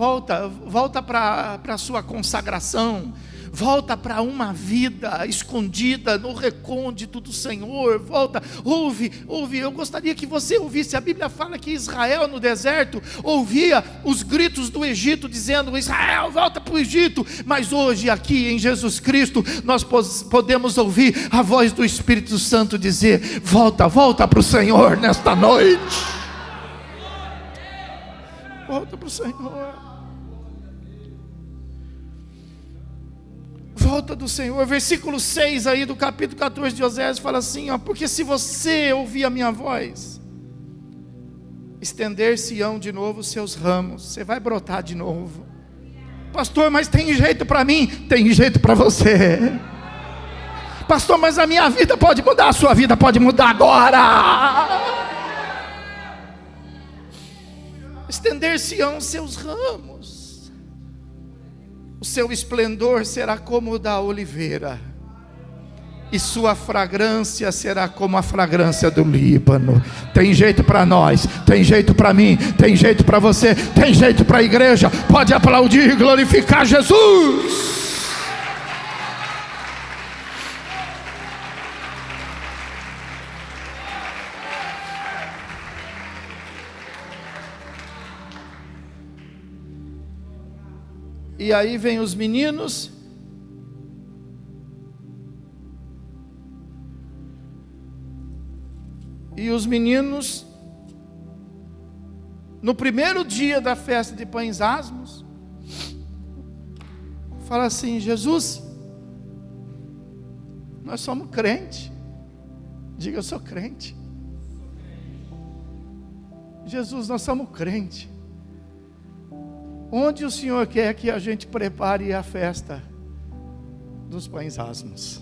para a sua consagração. Volta para uma vida escondida no recôndito do Senhor. Volta, ouve. Eu gostaria que você ouvisse. A Bíblia fala que Israel no deserto ouvia os gritos do Egito dizendo: Israel, volta para o Egito. Mas hoje aqui em Jesus Cristo nós podemos ouvir a voz do Espírito Santo dizer: volta para o Senhor nesta noite. Volta para o Senhor. Volta do Senhor. Versículo 6 aí do capítulo 14 de Oséias fala assim: porque se você ouvir a minha voz, estender-se-ão de novo os seus ramos. Você vai brotar de novo. Pastor, mas tem jeito para mim? Tem jeito para você. Pastor, mas a minha vida pode mudar, a sua vida pode mudar agora. Estender-se-ão os seus ramos. O seu esplendor será como o da oliveira, e sua fragrância será como a fragrância do Líbano. Tem jeito para nós, tem jeito para mim, tem jeito para você, tem jeito para a igreja. Pode aplaudir e glorificar Jesus. E aí vem os meninos, e os meninos, no primeiro dia da festa de pães asmos, fala assim: Jesus, nós somos crente. Diga: eu sou crente. Jesus, nós somos crente. Onde o Senhor quer que a gente prepare a festa dos pães asmos?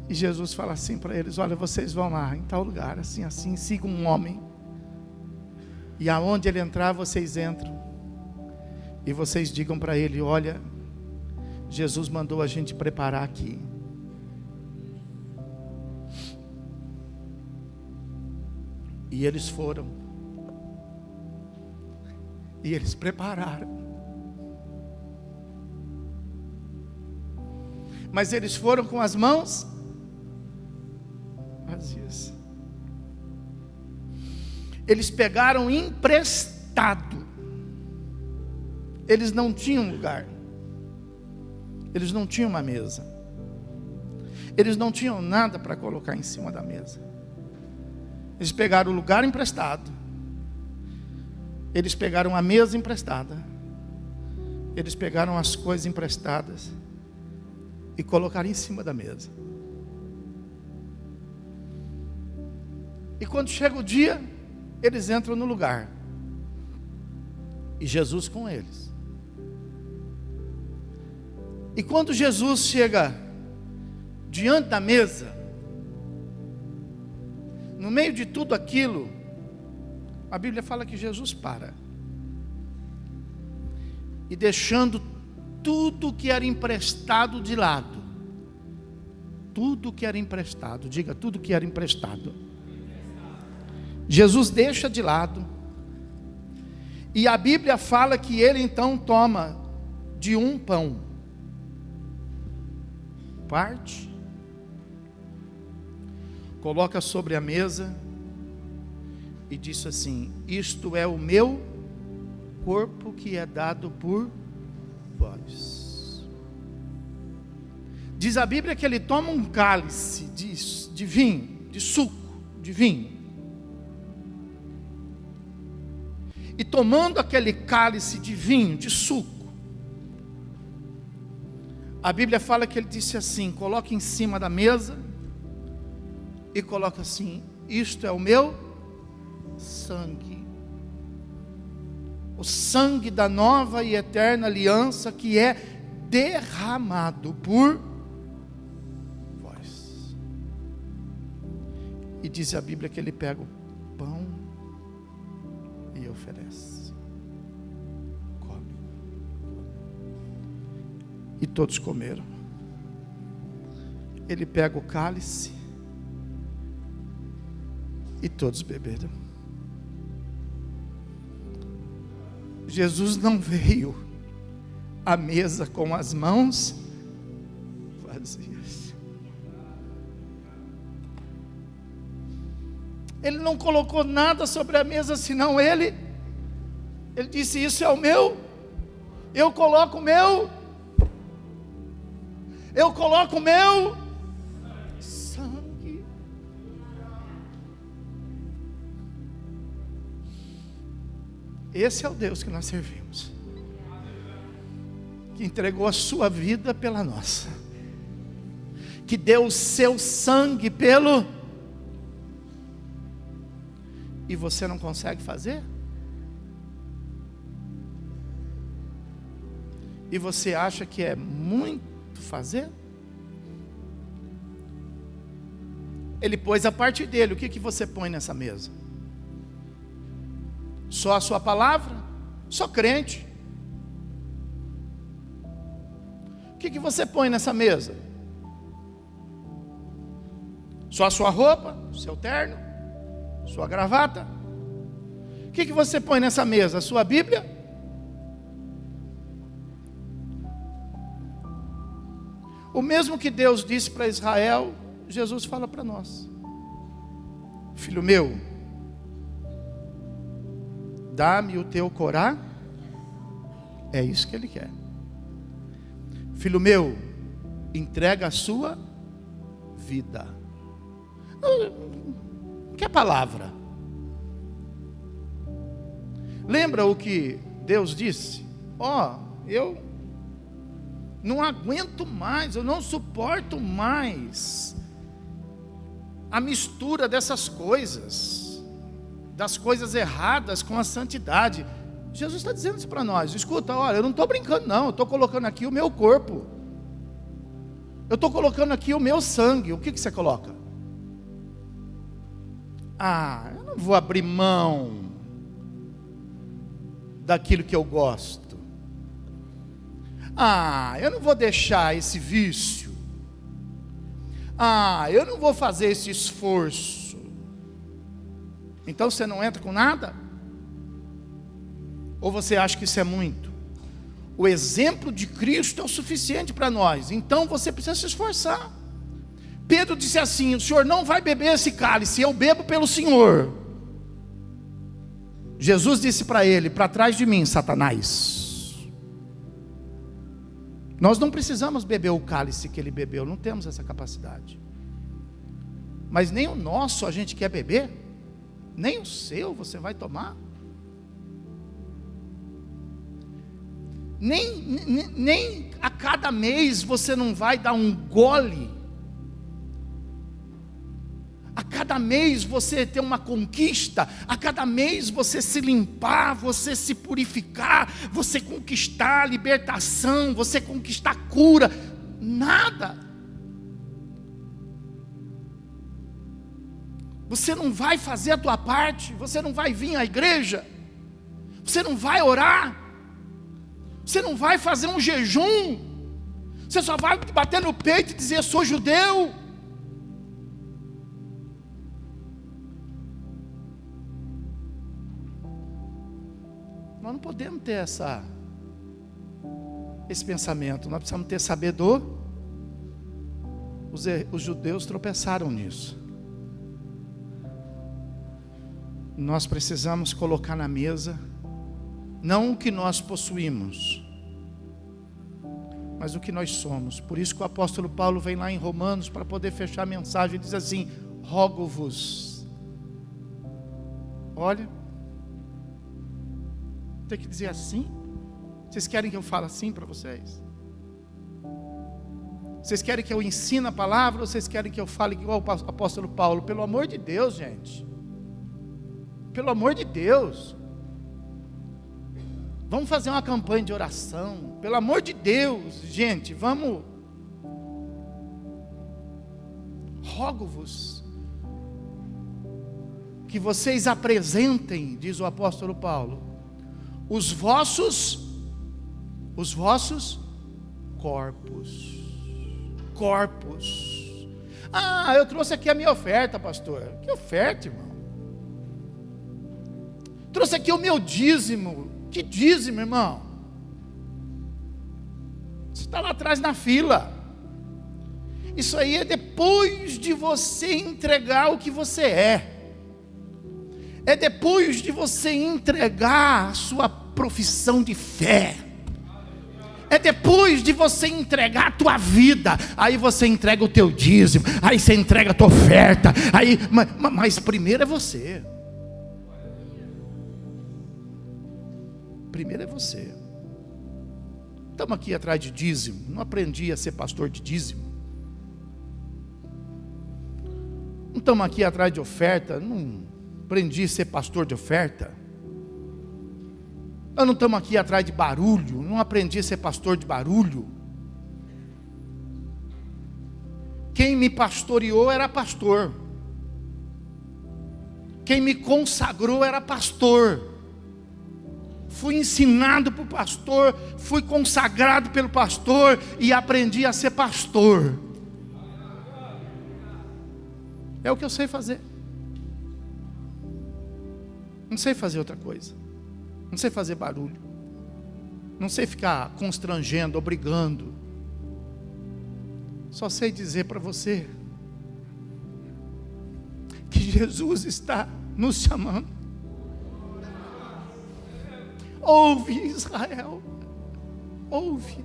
E Jesus fala assim para eles: olha, vocês vão lá em tal lugar, assim, assim, sigam um homem, e aonde ele entrar, vocês entram, e vocês digam para ele: olha, Jesus mandou a gente preparar aqui. E eles foram. E eles prepararam. Mas eles foram com as mãos vazias. Eles pegaram emprestado. Eles não tinham lugar. Eles não tinham uma mesa. Eles não tinham nada para colocar em cima da mesa. Eles pegaram o lugar emprestado. Eles pegaram a mesa emprestada. Eles pegaram as coisas emprestadas e colocaram em cima da mesa. E quando chega o dia, eles entram no lugar. E Jesus com eles. E quando Jesus chega diante da mesa, no meio de tudo aquilo, a Bíblia fala que Jesus para. E deixando tudo que era emprestado de lado. Tudo que era emprestado. Diga: tudo que era emprestado. Jesus deixa de lado. E a Bíblia fala que ele então toma de um pão, parte, coloca sobre a mesa e disse assim: isto é o meu corpo que é dado por vós. Diz a Bíblia que ele toma um cálice de vinho, de suco, de vinho. E tomando aquele cálice de vinho, de suco, a Bíblia fala que ele disse assim: coloca em cima da mesa e coloca assim: isto é o meu sangue, o sangue da nova e eterna aliança que é derramado por vós. E diz a Bíblia que ele pega o pão e oferece. Come. E todos comeram. Ele pega o cálice e todos beberam. Jesus não veio à mesa com as mãos vazias. Ele não colocou nada sobre a mesa, senão ele disse: isso é o meu, eu coloco o meu sangue. Esse é o Deus que nós servimos, que entregou a sua vida pela nossa, que deu o seu sangue pelo. E você não consegue fazer? E você acha que é muito fazer? Ele pôs a parte dele. O que você põe nessa mesa? Só a sua palavra? Só crente. O que você põe nessa mesa? Só a sua roupa, seu terno, sua gravata? O que você põe nessa mesa? A sua Bíblia? O mesmo que Deus disse para Israel, Jesus fala para nós: filho meu, dá-me o teu coração. É isso que Ele quer. Filho meu, entrega a sua vida. Que é palavra? Lembra o que Deus disse? Eu não aguento mais, eu não suporto mais a mistura dessas coisas, das coisas erradas com a santidade. Jesus está dizendo isso para nós. Escuta, olha, eu não estou brincando não, eu estou colocando aqui o meu corpo, eu estou colocando aqui o meu sangue. O que você coloca? Eu não vou abrir mão daquilo que eu gosto. Eu não vou deixar esse vício. Eu não vou fazer esse esforço. Então você não entra com nada? Ou você acha que isso é muito? O exemplo de Cristo é o suficiente para nós. Então você precisa se esforçar. Pedro disse assim: o Senhor não vai beber esse cálice, eu bebo pelo Senhor. Jesus disse para ele: para trás de mim, Satanás. Nós não precisamos beber o cálice que ele bebeu, não temos essa capacidade. Mas nem o nosso a gente quer beber, nem o seu você vai tomar. Nem a cada mês você não vai dar um gole. A cada mês você ter uma conquista, a cada mês você se limpar, você se purificar, você conquistar a libertação, você conquistar a cura. Nada. Você não vai fazer a tua parte, você não vai vir à igreja, você não vai orar, você não vai fazer um jejum, você só vai bater no peito e dizer: sou judeu. Nós não podemos ter esse pensamento. Nós precisamos ter sabedoria. Os judeus tropeçaram nisso. Nós precisamos colocar na mesa não o que nós possuímos, mas o que nós somos. Por isso que o apóstolo Paulo vem lá em Romanos para poder fechar a mensagem e diz assim: rogo-vos. Olha, tem que dizer assim? Vocês querem que eu fale assim para vocês? Vocês querem que eu ensine a palavra, ou vocês querem que eu fale igual o apóstolo Paulo? Pelo amor de Deus, gente, pelo amor de Deus, vamos fazer uma campanha de oração, pelo amor de Deus, gente, vamos. Rogo-vos que vocês apresentem, diz o apóstolo Paulo, os vossos corpos. Eu trouxe aqui a minha oferta, pastor. Que oferta, irmão? Trouxe aqui o meu dízimo. Que dízimo, irmão? Você está lá atrás na fila. Isso aí é depois de você entregar o que você é. É depois de você entregar a sua profissão de fé. É depois de você entregar a tua vida. Aí você entrega o teu dízimo. Aí você entrega a tua oferta. Mas primeiro é você. Primeiro é você. Estamos aqui atrás de dízimo. Não aprendi a ser pastor de dízimo. Não estamos aqui atrás de oferta. Não aprendi a ser pastor de oferta. Nós não estamos aqui atrás de barulho. Não aprendi a ser pastor de barulho. Quem me pastoreou era pastor. Quem me consagrou era pastor. fui ensinado por pastor, fui consagrado pelo pastor e aprendi a ser pastor. É o que eu sei fazer. Não sei fazer outra coisa. Não sei fazer barulho. Não sei ficar constrangendo, obrigando. Só sei dizer para você que Jesus está nos chamando. Ouve, Israel. Ouve.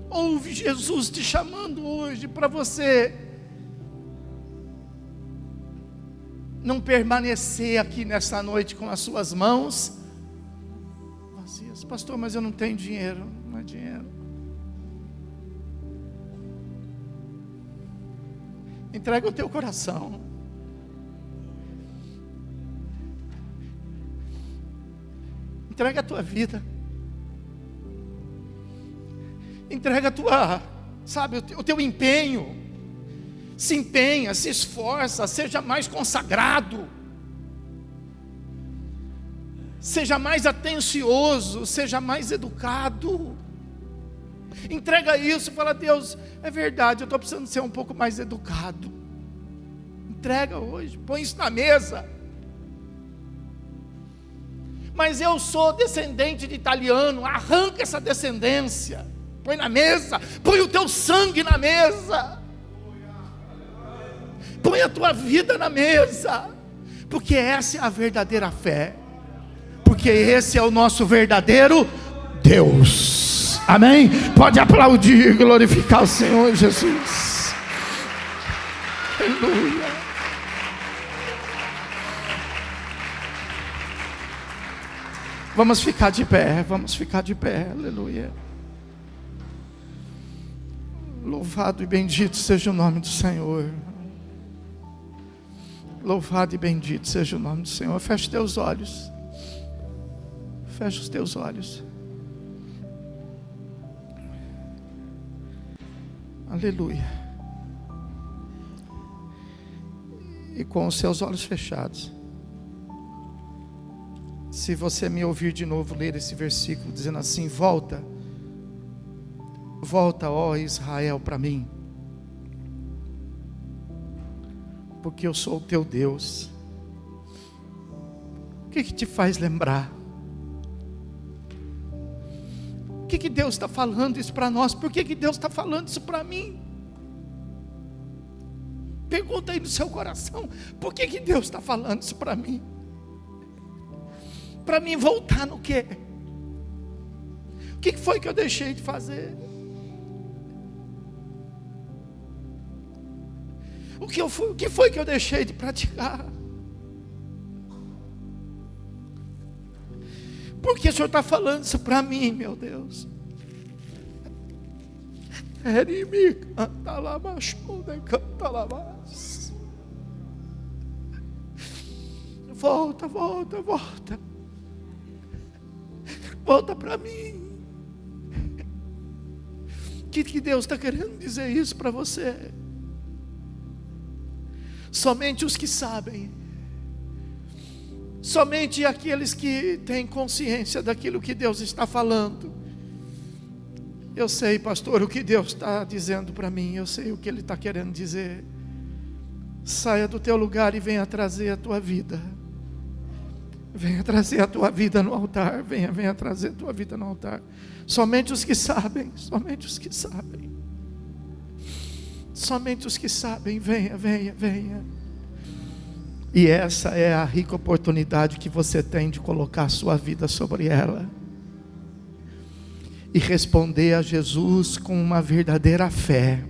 Ouve Jesus te chamando hoje para você não permanecer aqui nessa noite com as suas mãos vazias. Pastor, mas eu não tenho dinheiro. Não é dinheiro. Entrega o teu coração. Entrega a tua vida. Entrega a tua, sabe, o teu empenho. Se empenha, se esforça, seja mais consagrado. Seja mais atencioso, seja mais educado. Entrega isso e fala: Deus, é verdade, eu estou precisando ser um pouco mais educado. Entrega hoje, põe isso na mesa. Mas eu sou descendente de italiano, arranca essa descendência, põe na mesa, põe o teu sangue na mesa, põe a tua vida na mesa, porque essa é a verdadeira fé, porque esse é o nosso verdadeiro Deus. Amém? Pode aplaudir e glorificar o Senhor Jesus. Aleluia. Vamos ficar de pé, vamos ficar de pé, aleluia. Louvado e bendito seja o nome do Senhor. Louvado e bendito seja o nome do Senhor. Feche teus olhos. Feche os teus olhos. Aleluia. E com os seus olhos fechados, se você me ouvir de novo ler esse versículo, dizendo assim: volta, volta, ó Israel, para mim, porque eu sou o teu Deus. O que te faz lembrar? O que Deus está falando isso para nós? Por que Deus está falando isso para mim? Pergunta aí no seu coração: por que Deus está falando isso para mim? Para mim voltar no quê? O que foi que eu deixei de fazer? O que foi que eu deixei de praticar? Por que o Senhor está falando isso para mim, meu Deus? Volta, volta, volta. Volta para mim. O que Deus está querendo dizer isso para você? Somente os que sabem, somente aqueles que têm consciência daquilo que Deus está falando. Eu sei, pastor, o que Deus está dizendo para mim, eu sei o que Ele está querendo dizer. Saia do teu lugar e venha trazer a tua vida. Venha trazer a tua vida no altar. Venha trazer a tua vida no altar. Somente os que sabem. Somente os que sabem. Somente os que sabem. Venha, venha, venha. E essa é a rica oportunidade que você tem de colocar a sua vida sobre ela. E responder a Jesus com uma verdadeira fé.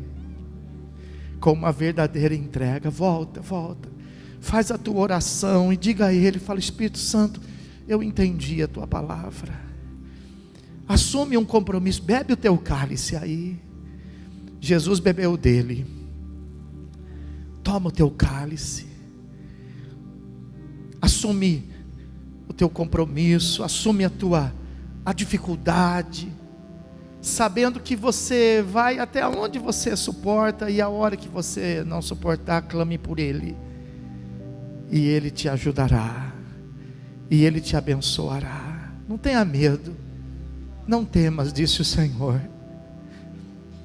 Com uma verdadeira entrega. Volta, volta. Faz a tua oração e diga a Ele, fala: Espírito Santo, eu entendi a tua palavra. Assume um compromisso, bebe o teu cálice aí. Jesus bebeu dele. Toma o teu cálice. Assume o teu compromisso, assume a dificuldade, sabendo que você vai até onde você suporta, e a hora que você não suportar, clame por Ele. E Ele te ajudará. e Ele te abençoará. Não tenha medo, não temas, disse o Senhor.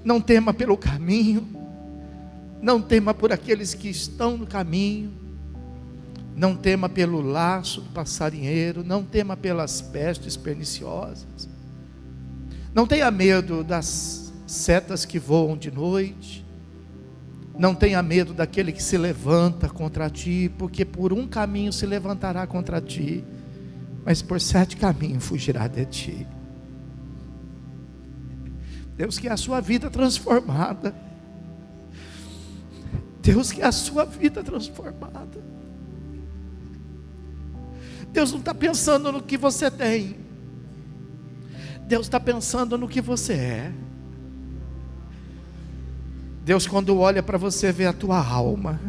Não tema pelo caminho, não tema por aqueles que estão no caminho, não tema pelo laço do passarinheiro, não tema pelas pestes perniciosas, não tenha medo das setas que voam de noite, não tenha medo daquele que se levanta contra ti, porque por um caminho se levantará contra ti, mas por 7 caminhos fugirá de ti. Deus quer a sua vida transformada. Deus quer a sua vida transformada. Deus não está pensando no que você tem. Deus está pensando no que você é. Deus, quando olha para você, vê a tua alma.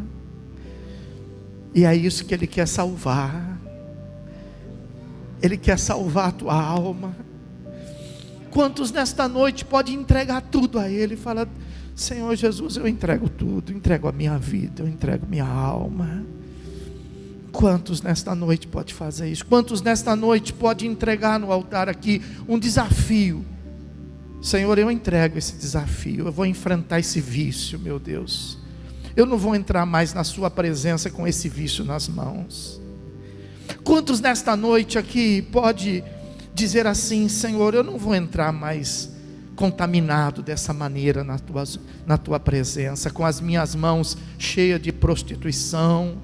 E é isso que Ele quer salvar. Ele quer salvar a tua alma. Quantos nesta noite podem entregar tudo a Ele e falar: Senhor Jesus, eu entrego tudo, entrego a minha vida, eu entrego minha alma. Quantos nesta noite pode fazer isso? Quantos nesta noite pode entregar no altar aqui um desafio? Senhor, eu entrego esse desafio, eu vou enfrentar esse vício, meu Deus. Eu não vou entrar mais na sua presença com esse vício nas mãos. Quantos nesta noite aqui pode dizer assim: Senhor, eu não vou entrar mais contaminado dessa maneira na tua presença, com as minhas mãos cheias de prostituição,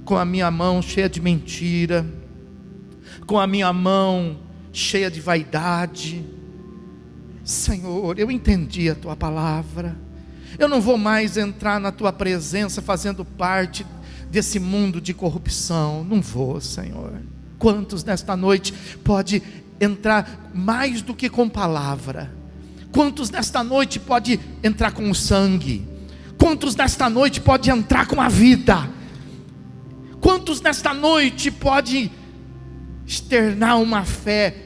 com a minha mão cheia de mentira, com a minha mão cheia de vaidade. Senhor, eu entendi a tua palavra, eu não vou mais entrar na tua presença fazendo parte desse mundo de corrupção. Não vou, Senhor. Quantos nesta noite pode entrar mais do que com palavra? Quantos nesta noite pode entrar com o sangue? Quantos nesta noite pode entrar com a vida? Quantos nesta noite pode externar uma fé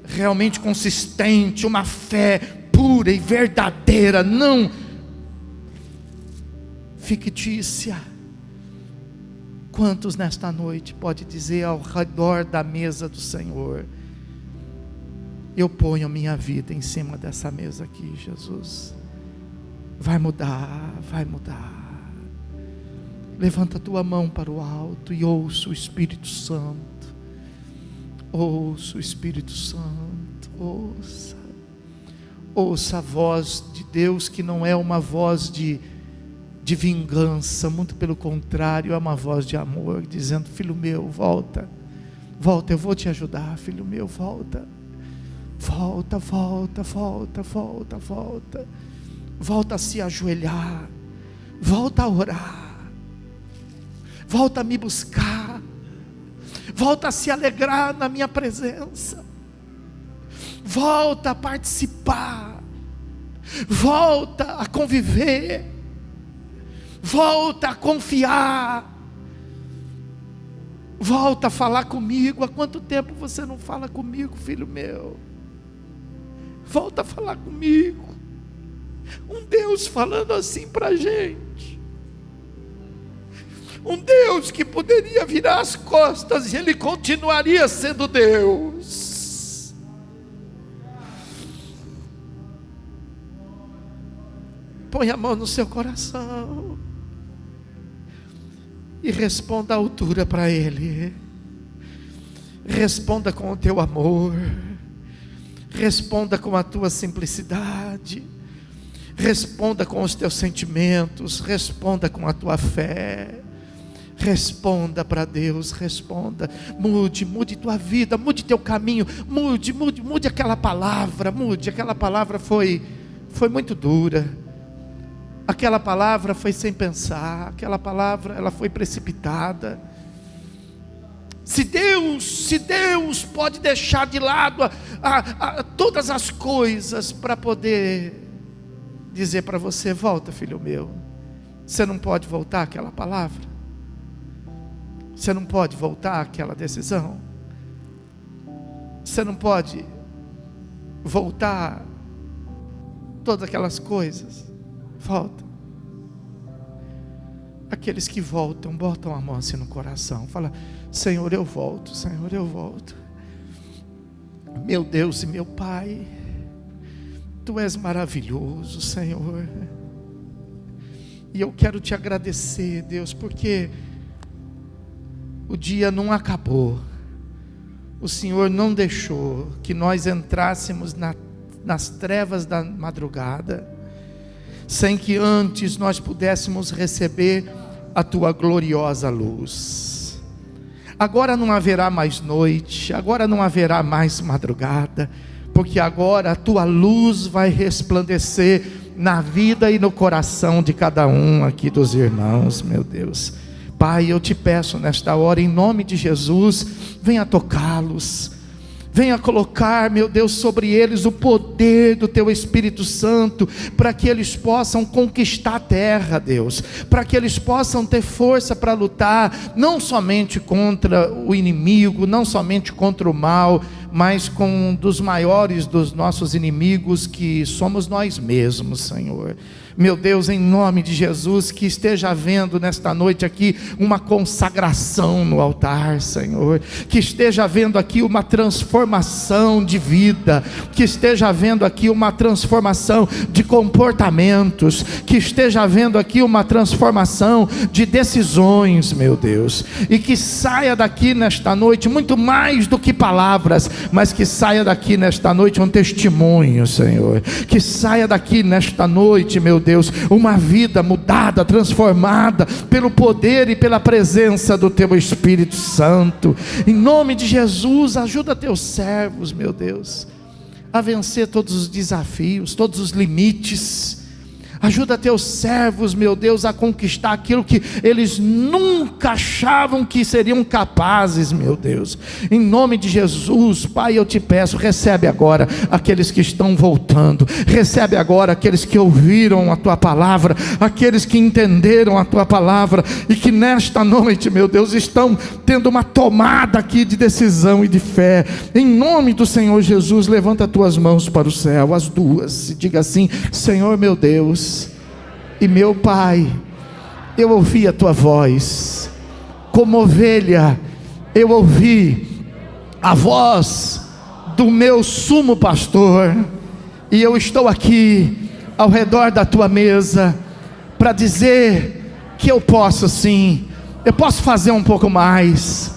realmente consistente, uma fé pura e verdadeira, não fictícia? Quantos nesta noite pode dizer ao redor da mesa do Senhor: eu ponho a minha vida em cima dessa mesa aqui, Jesus, vai mudar, vai mudar. Levanta a tua mão para o alto e ouça o Espírito Santo. Ouça o Espírito Santo, ouça. Ouça a voz de Deus, que não é uma voz de vingança, muito pelo contrário, é uma voz de amor, dizendo: filho meu, volta, volta, eu vou te ajudar, filho meu, volta, volta, volta, volta, volta, volta, volta a se ajoelhar, volta a orar, volta a me buscar, volta a se alegrar na minha presença, volta a participar, volta a conviver, volta a confiar, volta a falar comigo. Há quanto tempo você não fala comigo, filho meu? Volta a falar comigo. Um Deus falando assim para a gente, um Deus que poderia virar as costas e Ele continuaria sendo Deus. Põe a mão no seu coração e responda à altura para Ele. Responda com o teu amor, responda com a tua simplicidade, responda com os teus sentimentos, responda com a tua fé. Responda para Deus, responda. Mude tua vida, mude teu caminho, mude aquela palavra, aquela palavra foi muito dura, aquela palavra foi sem pensar, aquela palavra ela foi precipitada. Se Deus pode deixar de lado todas as coisas para poder dizer para você: volta, filho meu, você não pode voltar aquela palavra? Você não pode voltar àquela decisão? Você não pode voltar todas aquelas coisas? Volta. Aqueles que voltam, botam a mão assim no coração. Fala: Senhor, eu volto. Senhor, eu volto. Meu Deus e meu Pai, Tu és maravilhoso, Senhor. E eu quero Te agradecer, Deus, porque o dia não acabou. O Senhor não deixou que nós entrássemos nas trevas da madrugada, sem que antes nós pudéssemos receber a Tua gloriosa luz. Agora não haverá mais noite, agora não haverá mais madrugada, porque agora a Tua luz vai resplandecer na vida e no coração de cada um aqui dos irmãos, meu Deus. Pai, eu Te peço nesta hora, em nome de Jesus, venha tocá-los, venha colocar, meu Deus, sobre eles o poder do Teu Espírito Santo, para que eles possam conquistar a terra, Deus, para que eles possam ter força para lutar, não somente contra o inimigo, não somente contra o mal, mas com um dos maiores dos nossos inimigos, que somos nós mesmos, Senhor. Meu Deus, em nome de Jesus, que esteja havendo nesta noite aqui uma consagração no altar, Senhor, que esteja havendo aqui uma transformação de vida, que esteja havendo aqui uma transformação de comportamentos, que esteja havendo aqui uma transformação de decisões, meu Deus, e que saia daqui nesta noite muito mais do que palavras, mas que saia daqui nesta noite um testemunho, Senhor, que saia daqui nesta noite, meu Deus, uma vida mudada, transformada pelo poder e pela presença do Teu Espírito Santo. Em nome de Jesus, ajuda Teus servos, meu Deus, a vencer todos os desafios, todos os limites. Ajuda Teus servos, meu Deus, a conquistar aquilo que eles nunca achavam que seriam capazes, meu Deus. Em nome de Jesus, Pai, eu Te peço, recebe agora aqueles que estão voltando, recebe agora aqueles que ouviram a Tua palavra, aqueles que entenderam a Tua palavra, e que nesta noite, meu Deus, estão tendo uma tomada aqui de decisão e de fé. Em nome do Senhor Jesus, levanta Tuas mãos para o céu, as duas, e diga assim: Senhor meu Deus e meu Pai, eu ouvi a Tua voz, como ovelha, eu ouvi a voz do meu sumo pastor, e eu estou aqui ao redor da Tua mesa, para dizer que eu posso sim, eu posso fazer um pouco mais.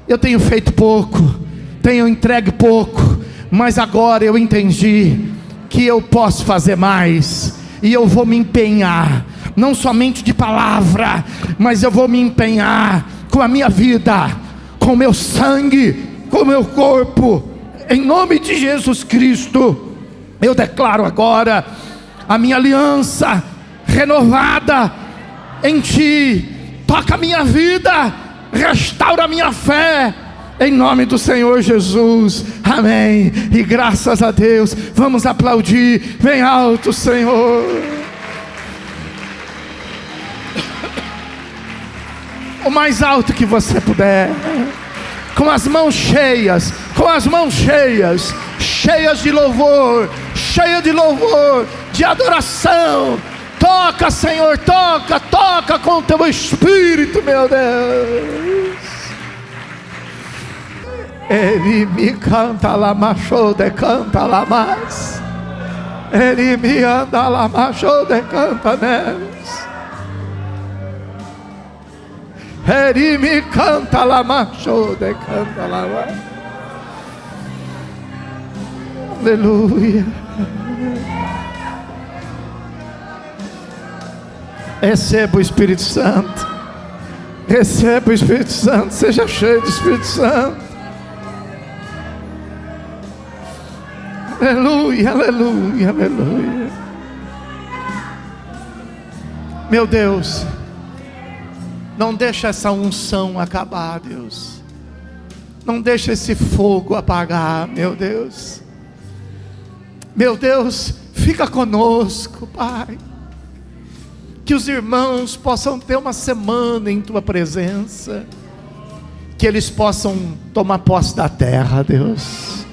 Eu tenho feito pouco, tenho entregue pouco, mas agora eu entendi que eu posso fazer mais. E eu vou me empenhar, não somente de palavra, mas eu vou me empenhar com a minha vida, com o meu sangue, com o meu corpo. Em nome de Jesus Cristo, eu declaro agora a minha aliança renovada em Ti. Toca a minha vida, restaura a minha fé, em nome do Senhor Jesus, amém, e graças a Deus. Vamos aplaudir, bem alto, Senhor. O mais alto que você puder, com as mãos cheias, cheias de louvor, de adoração. Toca, Senhor, toca com o Teu Espírito, meu Deus. Ele me canta lá, macho de canta lá mais. Ele me anda lá, macho de canta neles. Ele me canta lá, macho de canta lá mais. Aleluia. Receba o Espírito Santo. Receba o Espírito Santo. Seja cheio do Espírito Santo. Aleluia, aleluia, aleluia. Meu Deus, não deixa essa unção acabar, Deus. Não deixa esse fogo apagar, meu Deus. Meu Deus, fica conosco, Pai. Que os irmãos possam ter uma semana em Tua presença. Que eles possam tomar posse da terra, Deus,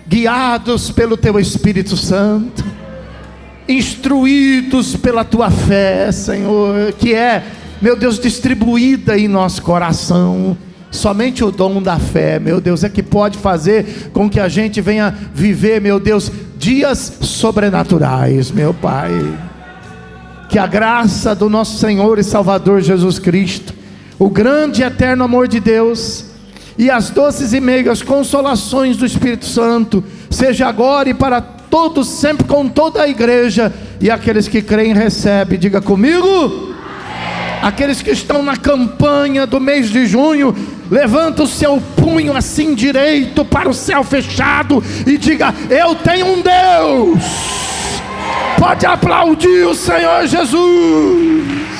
guiados pelo Teu Espírito Santo, instruídos pela Tua fé, Senhor, que é meu Deus, distribuída em nosso coração. Somente o dom da fé, meu Deus, é que pode fazer com que a gente venha viver, meu Deus, dias sobrenaturais, meu Pai. Que a graça do nosso Senhor e Salvador Jesus Cristo, o grande e eterno amor de Deus, e as doces e meigas consolações do Espírito Santo, seja agora e para todos sempre com toda a igreja, e aqueles que creem recebem, diga comigo. Aqueles que estão na campanha do mês de junho, levanta o seu punho assim direito para o céu fechado e diga: eu tenho um Deus. Pode aplaudir o Senhor Jesus.